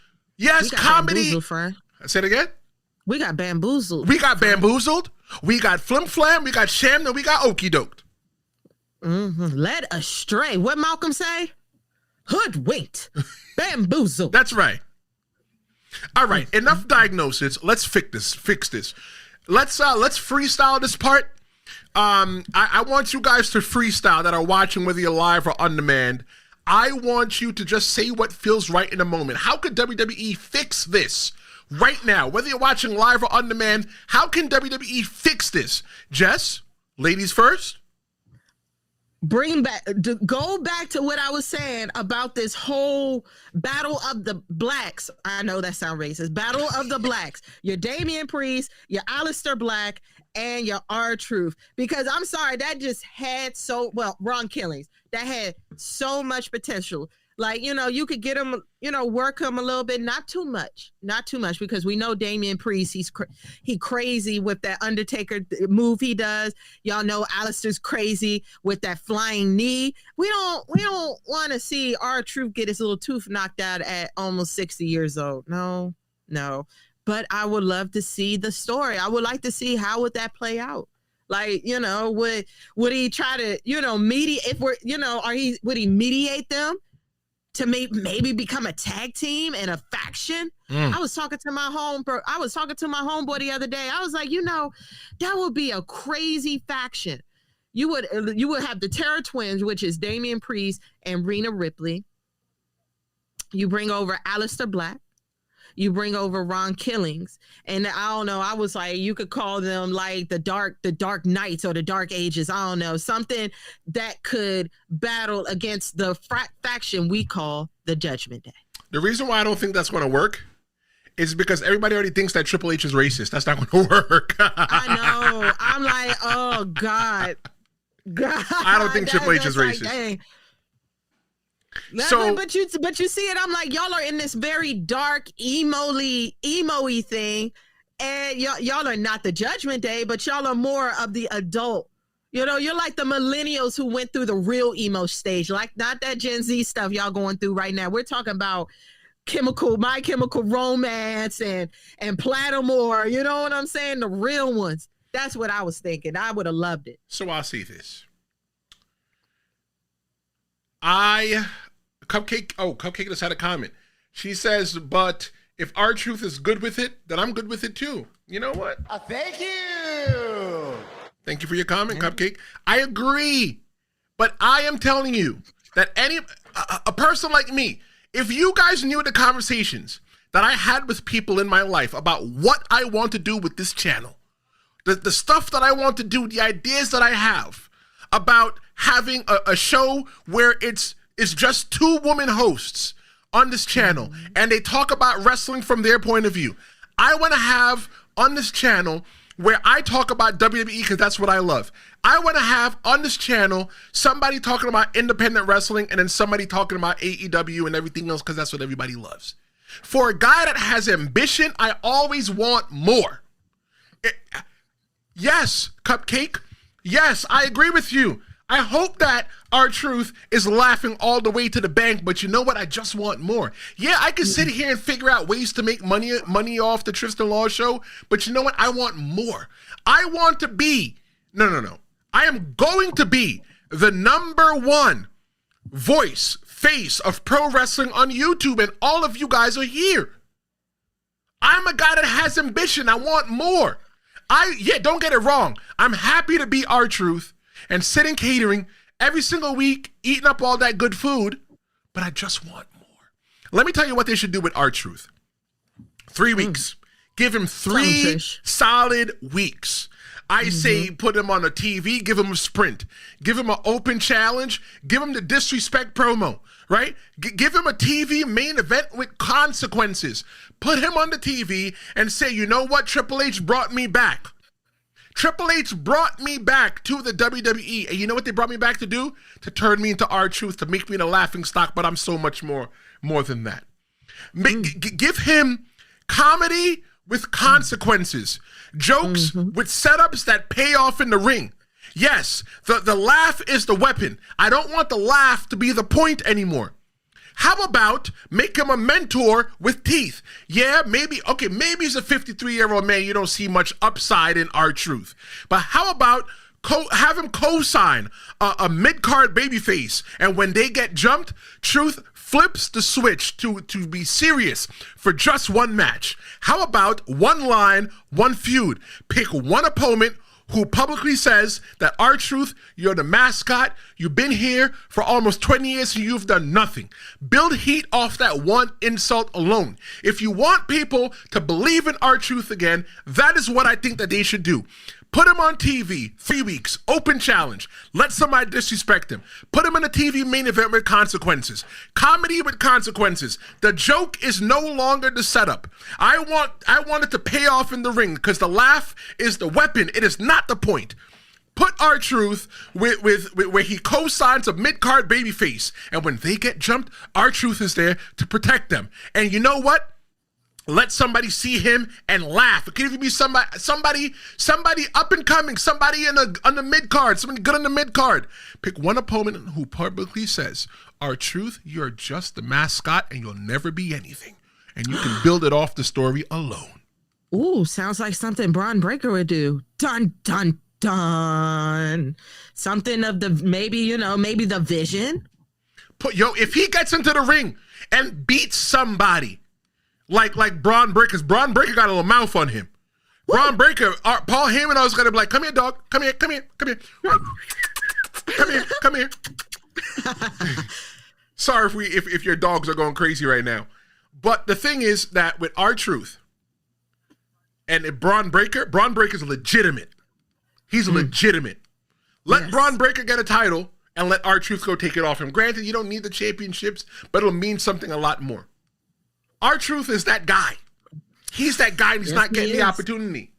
comedy. Say it again. We got bamboozled. We got flim flam. We got sham. And we got okie doked. Led astray. What Malcolm say? Hoodwinked. Bamboozled. That's right. All right, enough diagnosis. Let's fix this. Let's freestyle this part. I want you guys to freestyle that are watching, whether you're live or on demand. I want you to just say what feels right in the moment. How could WWE fix this right now? Whether you're watching live or on demand, how can WWE fix this? Jess, ladies first. Go back to what I was saying about this whole battle of the blacks. I know that sounds racist. Battle of the blacks. Your Damian Priest, your Aleister Black, and your R-Truth. Because I'm sorry, that just had Ron Killings. That had so much potential. Like, you could get him, work him a little bit, not too much, because we know Damian Priest, he crazy with that Undertaker move he does. Y'all know Aleister's crazy with that flying knee. We don't want to see R-Truth get his little tooth knocked out at almost 60 years old. No. But I would love to see the story. I would like to see how would that play out. Like, would he try to, mediate? Would he mediate them to maybe become a tag team and a faction? I was talking to my homeboy the other day. I was like, that would be a crazy faction. You would have the Terror Twins, which is Damian Priest and Rhea Ripley. You bring over Aleister Black. You bring over Ron Killings, and I don't know. I was like, you could call them like the Dark Knights or the Dark Ages. I don't know, something that could battle against the faction we call the Judgment Day. The reason why I don't think that's going to work is because everybody already thinks that Triple H is racist. That's not going to work. I know. I'm like, oh God. God, I don't think Triple H is racist. So, but you see it. I'm like, y'all are in this very dark, emo-y thing, and y'all are not the Judgment Day, but y'all are more of the adult. You know, you're like the millennials who went through the real emo stage, like not that Gen Z stuff y'all going through right now. We're talking about My Chemical Romance and Platimore. You know what I'm saying? The real ones. That's what I was thinking. I would have loved it. So I'll say this. Cupcake just had a comment. She says, but if R-Truth is good with it, then I'm good with it too. You know what? Thank you. Thank you for your comment, Cupcake. I agree. But I am telling you that a person like me, if you guys knew the conversations that I had with people in my life about what I want to do with this channel, the stuff that I want to do, the ideas that I have about having a show where it's just 2 women hosts on this channel and they talk about wrestling from their point of view. I want to have on this channel where I talk about WWE because that's what I love. I want to have on this channel somebody talking about independent wrestling and then somebody talking about AEW and everything else because that's what everybody loves. For a guy that has ambition, I always want more. Yes, Cupcake. Yes, I agree with you. I hope that R-Truth is laughing all the way to the bank, but you know what? I just want more. Yeah, I can sit here and figure out ways to make money off the Tristen Law Show, but you know what? I want more. I want to be, no. I am going to be the #1 face of pro wrestling on YouTube, and all of you guys are here. I'm a guy that has ambition. I want more. Don't get it wrong. I'm happy to be R-Truth and sitting catering every single week, eating up all that good food, but I just want more. Let me tell you what they should do with R-Truth. 3 weeks. Give him 3 solid weeks. I say put him on a TV, give him a sprint, give him an open challenge, give him the disrespect promo, right? Give him a TV main event with consequences. Put him on the TV and say, you know what? Triple H brought me back. Triple H brought me back to the WWE. And you know what they brought me back to do? To turn me into R-Truth, to make me the laughing stock, but I'm so much more than that. Give him comedy with consequences. Jokes with setups that pay off in the ring. Yes, the laugh is the weapon. I don't want the laugh to be the point anymore. How about make him a mentor with teeth? Yeah, maybe he's a 53-year-old man. You don't see much upside in R-Truth. But how about have him co-sign a mid-card babyface, and when they get jumped, Truth flips the switch to be serious for just one match. How about one line, one feud? Pick one opponent who publicly says that R-Truth, you're the mascot, you've been here for almost 20 years and you've done nothing. Build heat off that one insult alone. If you want people to believe in R-Truth again, that is what I think that they should do. Put him on TV, 3 weeks, open challenge. Let somebody disrespect him. Put him in a TV main event with consequences. Comedy with consequences. The joke is no longer the setup. I want it to pay off in the ring because the laugh is the weapon. It is not the point. Put R-Truth with where he co-signs a mid-card babyface. And when they get jumped, R-Truth is there to protect them. And you know what? Let somebody see him and laugh. It could even be somebody up and coming, somebody on the mid card, somebody good on the mid card. Pick one opponent who publicly says, R-Truth, you're just the mascot and you'll never be anything. And you can build it off the story alone. Ooh, sounds like something Braun Breaker would do. Dun, dun, dun. Something of maybe the Vision. If he gets into the ring and beats somebody, like Braun Breaker, because Braun Breaker got a little mouth on him. Woo! Braun Breaker, Paul Heyman was going to be like, come here, dog. Come here. Come here. Sorry if your dogs are going crazy right now. But the thing is that with R-Truth and Braun Breaker's legitimate. He's legitimate. Let Braun Breaker get a title and let R-Truth go take it off him. Granted, you don't need the championships, but it'll mean something a lot more. R-Truth is that guy. He's that guy and he's not getting the opportunity.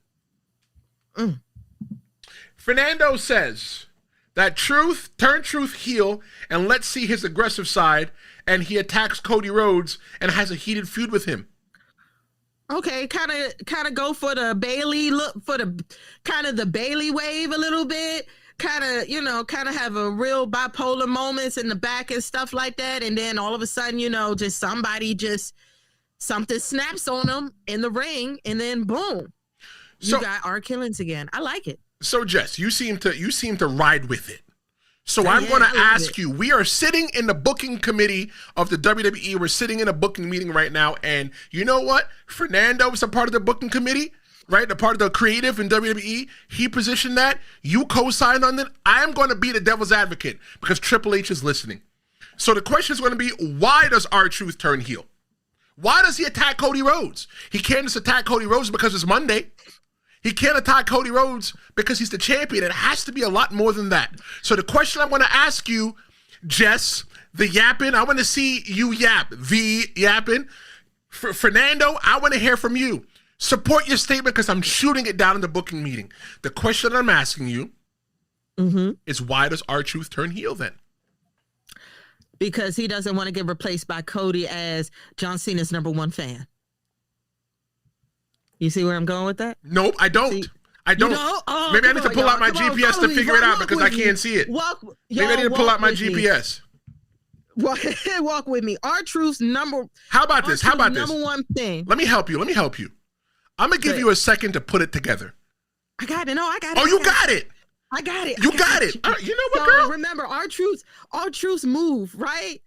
Fernando says, that turn Truth heel, and let's see his aggressive side, and he attacks Cody Rhodes and has a heated feud with him. Okay, kind of go for the Bailey look, for the kind of the Bailey wave a little bit. Kind of have a real bipolar moments in the back and stuff like that, and then all of a sudden, just something snaps on them in the ring, and then boom, you got our killings again. I like it. So Jess, you seem to ride with it. So I'm going to ask you, we are sitting in the booking committee of the WWE. We're sitting in a booking meeting right now. And you know what? Fernando is a part of the booking committee, right? The part of the creative in WWE. He positioned that. You co-signed on it. I'm going to be the devil's advocate because Triple H is listening. So the question is going to be, why does R-Truth turn heel? Why does he attack Cody Rhodes? He can't just attack Cody Rhodes because it's Monday. He can't attack Cody Rhodes because he's the champion. It has to be a lot more than that. So the question I want to ask you, Jess Thee Yaptain, I want to see you yap. Thee Yaptain. Fernando, I want to hear from you. Support your statement because I'm shooting it down in the booking meeting. The question I'm asking you is, why does R-Truth turn heel then? Because he doesn't want to get replaced by Cody as John Cena's #1 fan. You see where I'm going with that? Nope, I don't. See, I don't. Maybe I need to pull out my GPS to figure it out because I can't see it. Maybe I need to pull out my GPS. Walk with me. R-Truth's number. How about this? #1 thing. Let me help you. I'm going to give you a second to put it together. I got it. No, I got it. Oh, you got it. I got it. You got it. You know what, girl? Remember, R-Truth's move, right?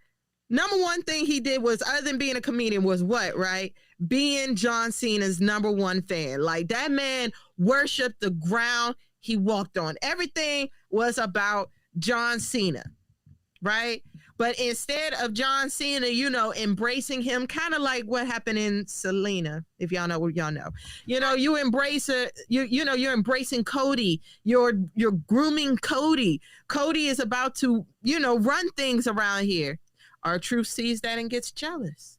#1 thing he did was, other than being a comedian, was what, right? Being John Cena's #1 fan. Like, that man worshiped the ground he walked on. Everything was about John Cena, right? But instead of John Cena, embracing him, kind of like what happened in Selena, if y'all know what y'all know. You embrace it. You're embracing Cody. You're grooming Cody. Cody is about to, run things around here. R-Truth sees that and gets jealous.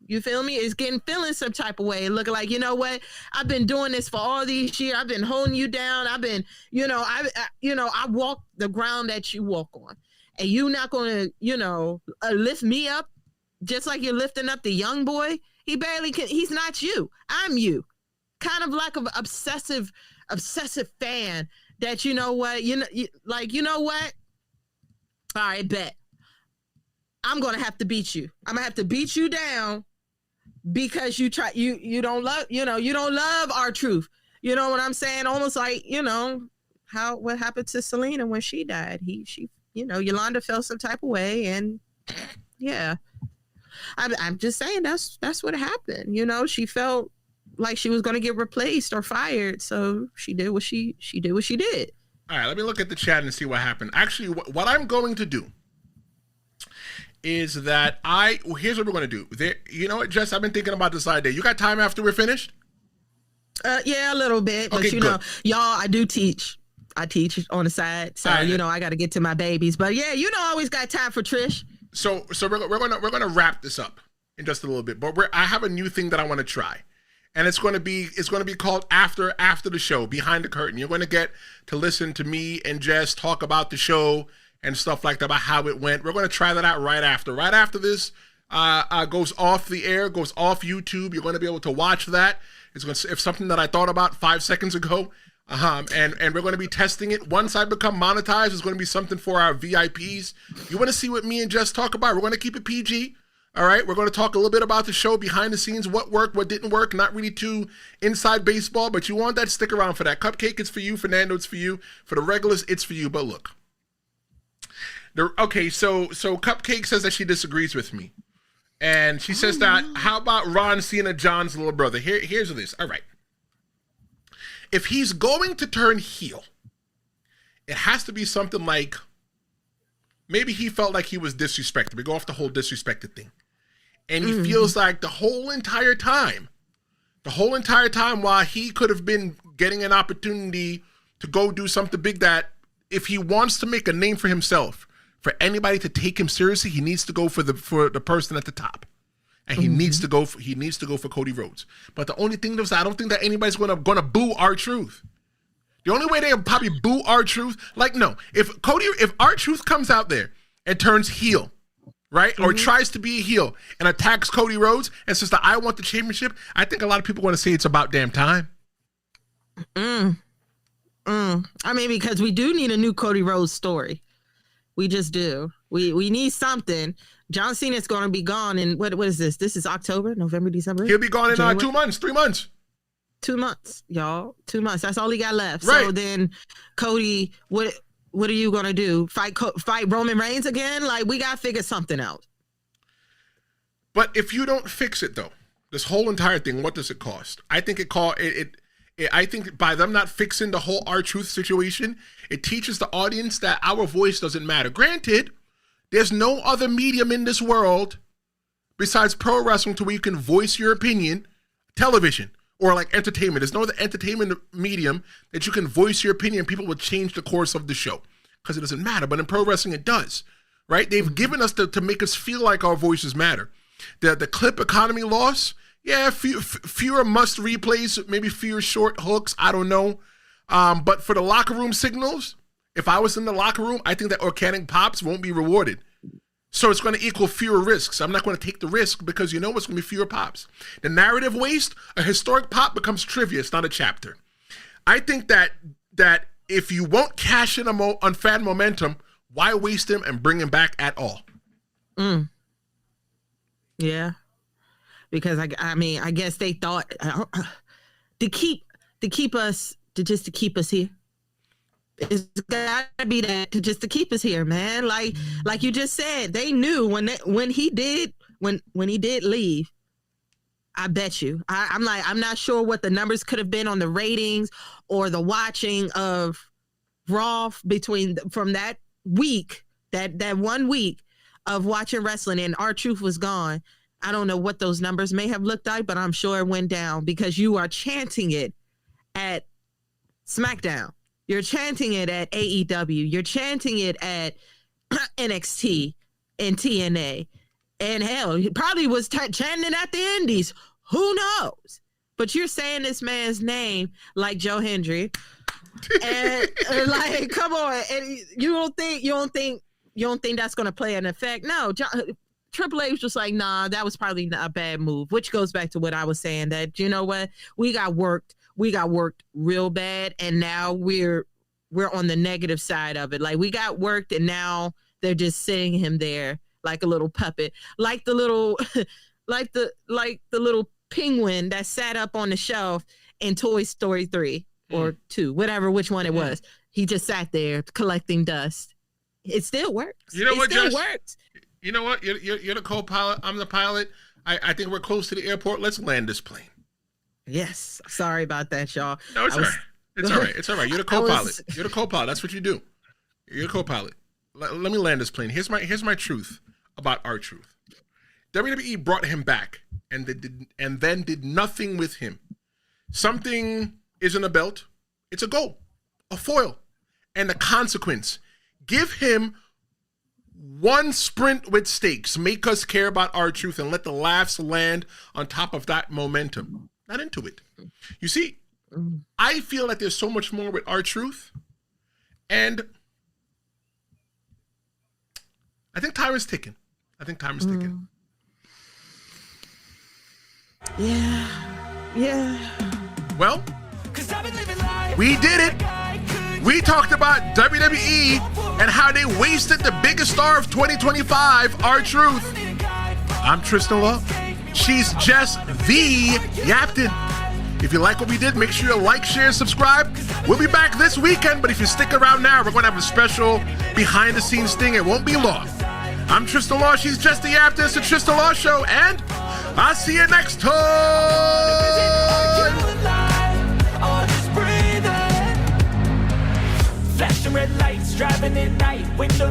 You feel me? It's feeling some type of way. Looking like, you know what? I've been doing this for all these years. I've been holding you down. I've been, I walk the ground that you walk on. And you not going to, lift me up just like you're lifting up the young boy. He barely can. He's not you. I'm you. Kind of like an obsessive fan that, you know what? You know what? All right, bet. I'm going to have to beat you. I'm going to have to beat you down because you don't love R-Truth. You know what I'm saying? Almost like, what happened to Selena when she died. She Yolanda felt some type of way, and yeah, I'm just saying that's what happened. She felt like she was going to get replaced or fired, so she did what she did. All right, let me look at the chat and see what happened. Actually, what I'm going to do is that here's what we're going to do. You know what, Jess? I've been thinking about this all day. You got time after we're finished? Yeah, a little bit, but okay, good. Y'all, I do teach. I teach on the side, so right. I got to get to my babies. But yeah, I always got time for Trish. So we're gonna wrap this up in just a little bit. But I have a new thing that I want to try, and it's gonna be called after the show, behind the curtain. You're gonna get to listen to me and Jess talk about the show and stuff like that, about how it went. We're gonna try that out right after. Right after this goes off the air, goes off YouTube. You're gonna be able to watch that. If something that I thought about 5 seconds ago. And we're going to be testing it. Once I become monetized, it's going to be something for our VIPs. You want to see what me and Jess talk about? We're going to keep it PG. All right. We're going to talk a little bit about the show behind the scenes, what worked, what didn't work. Not really too inside baseball, but you want that, stick around for that. Cupcake, it's for you. Fernando, it's for you. For the regulars, it's for you. But look. Okay, so Cupcake says that she disagrees with me. And she says that, how about Ron Cena, John's little brother? Here's this. All right. If he's going to turn heel, it has to be something like, maybe he felt like he was disrespected. We go off the whole disrespected thing. And he feels like the whole entire time while he could have been getting an opportunity to go do something big, that if he wants to make a name for himself, for anybody to take him seriously, he needs to go for the person at the top. And he needs to go for Cody Rhodes. But the only thing is, I don't think that anybody's gonna boo R-Truth. The only way they'll probably boo R-Truth, like, no. If R-Truth comes out there and turns heel, right? Or tries to be a heel and attacks Cody Rhodes and says that I want the championship, I think a lot of people want to say it's about damn time. I mean, because we do need a new Cody Rhodes story. We just do. We need something. John Cena's going to be gone in, what is this? This is October, November, December? He'll be gone in 2 months, 3 months. 2 months, y'all. 2 months. That's all he got left. Right. So then, Cody, what are you going to do? Fight Roman Reigns again? Like, we got to figure something out. But if you don't fix it, though, this whole entire thing, what does it cost? I think I think by them not fixing the whole R-Truth situation, it teaches the audience that our voice doesn't matter. Granted, there's no other medium in this world besides pro wrestling to where you can voice your opinion, television, or like entertainment. There's no other entertainment medium that you can voice your opinion. People will change the course of the show because it doesn't matter. But in pro wrestling, it does, right? They've given us to make us feel like our voices matter. The clip economy loss, yeah, fewer must replays, maybe fewer short hooks. I don't know. But for the locker room signals, if I was in the locker room, I think that organic pops won't be rewarded. So it's going to equal fewer risks. I'm not going to take the risk because you know what's going to be fewer pops. The narrative waste, a historic pop becomes trivia. It's not a chapter. I think that if you won't cash in on fan momentum, why waste him and bring him back at all? Yeah. Because I mean, I guess they thought to keep us here. It's gotta be that to keep us here, man. Like you just said, they knew when he did leave. I bet you. I'm not sure what the numbers could have been on the ratings or the watching of Raw from that week, that 1 week of watching wrestling, and R-Truth was gone. I don't know what those numbers may have looked like, but I'm sure it went down because you are chanting it at SmackDown. You're chanting it at AEW. You're chanting it at NXT and TNA. And hell, he probably was chanting it at the Indies. Who knows? But you're saying this man's name like Joe Hendry. And like, come on. And you don't think that's going to play an effect? No, Triple H was just like, nah, that was probably not a bad move, which goes back to what I was saying, that, you know what, we got worked real bad, and now we're on the negative side of it. Like, we got worked, and now they're just sitting him there like a little puppet, like the little like the little penguin that sat up on the shelf in Toy Story 3 or 2, which one it was. He just sat there collecting dust. It still works. You know what, Jess? It still works. You know what? You're the co-pilot. I'm the pilot. I think we're close to the airport. Let's land this plane. Yes. Sorry about that, y'all. No, it's all right. It's all right. It's all right. You're the co-pilot. You're the co-pilot. That's what you do. You're the co-pilot. Let me land this plane. Here's my truth about R-Truth. WWE brought him back and then did nothing with him. Something isn't a belt. It's a goal, a foil, and a consequence. Give him one sprint with stakes. Make us care about R-Truth and let the laughs land on top of that momentum. Not into it. You see, I feel like there's so much more with R-Truth, and I think time is ticking. Yeah. Well, we did it. We talked about WWE and how they wasted the biggest star of 2025, R-Truth. I'm Tristen Law. She's Jess Thee Yaptain. If you like what we did, make sure you like, share, subscribe. We'll be back this weekend, but if you stick around now, we're going to have a special behind-the-scenes thing. It won't be long. I'm Tristen Law. She's Jess Thee Yaptain. It's the Tristen Law Show, and I'll see you next time. Flashing red lights, driving at night, window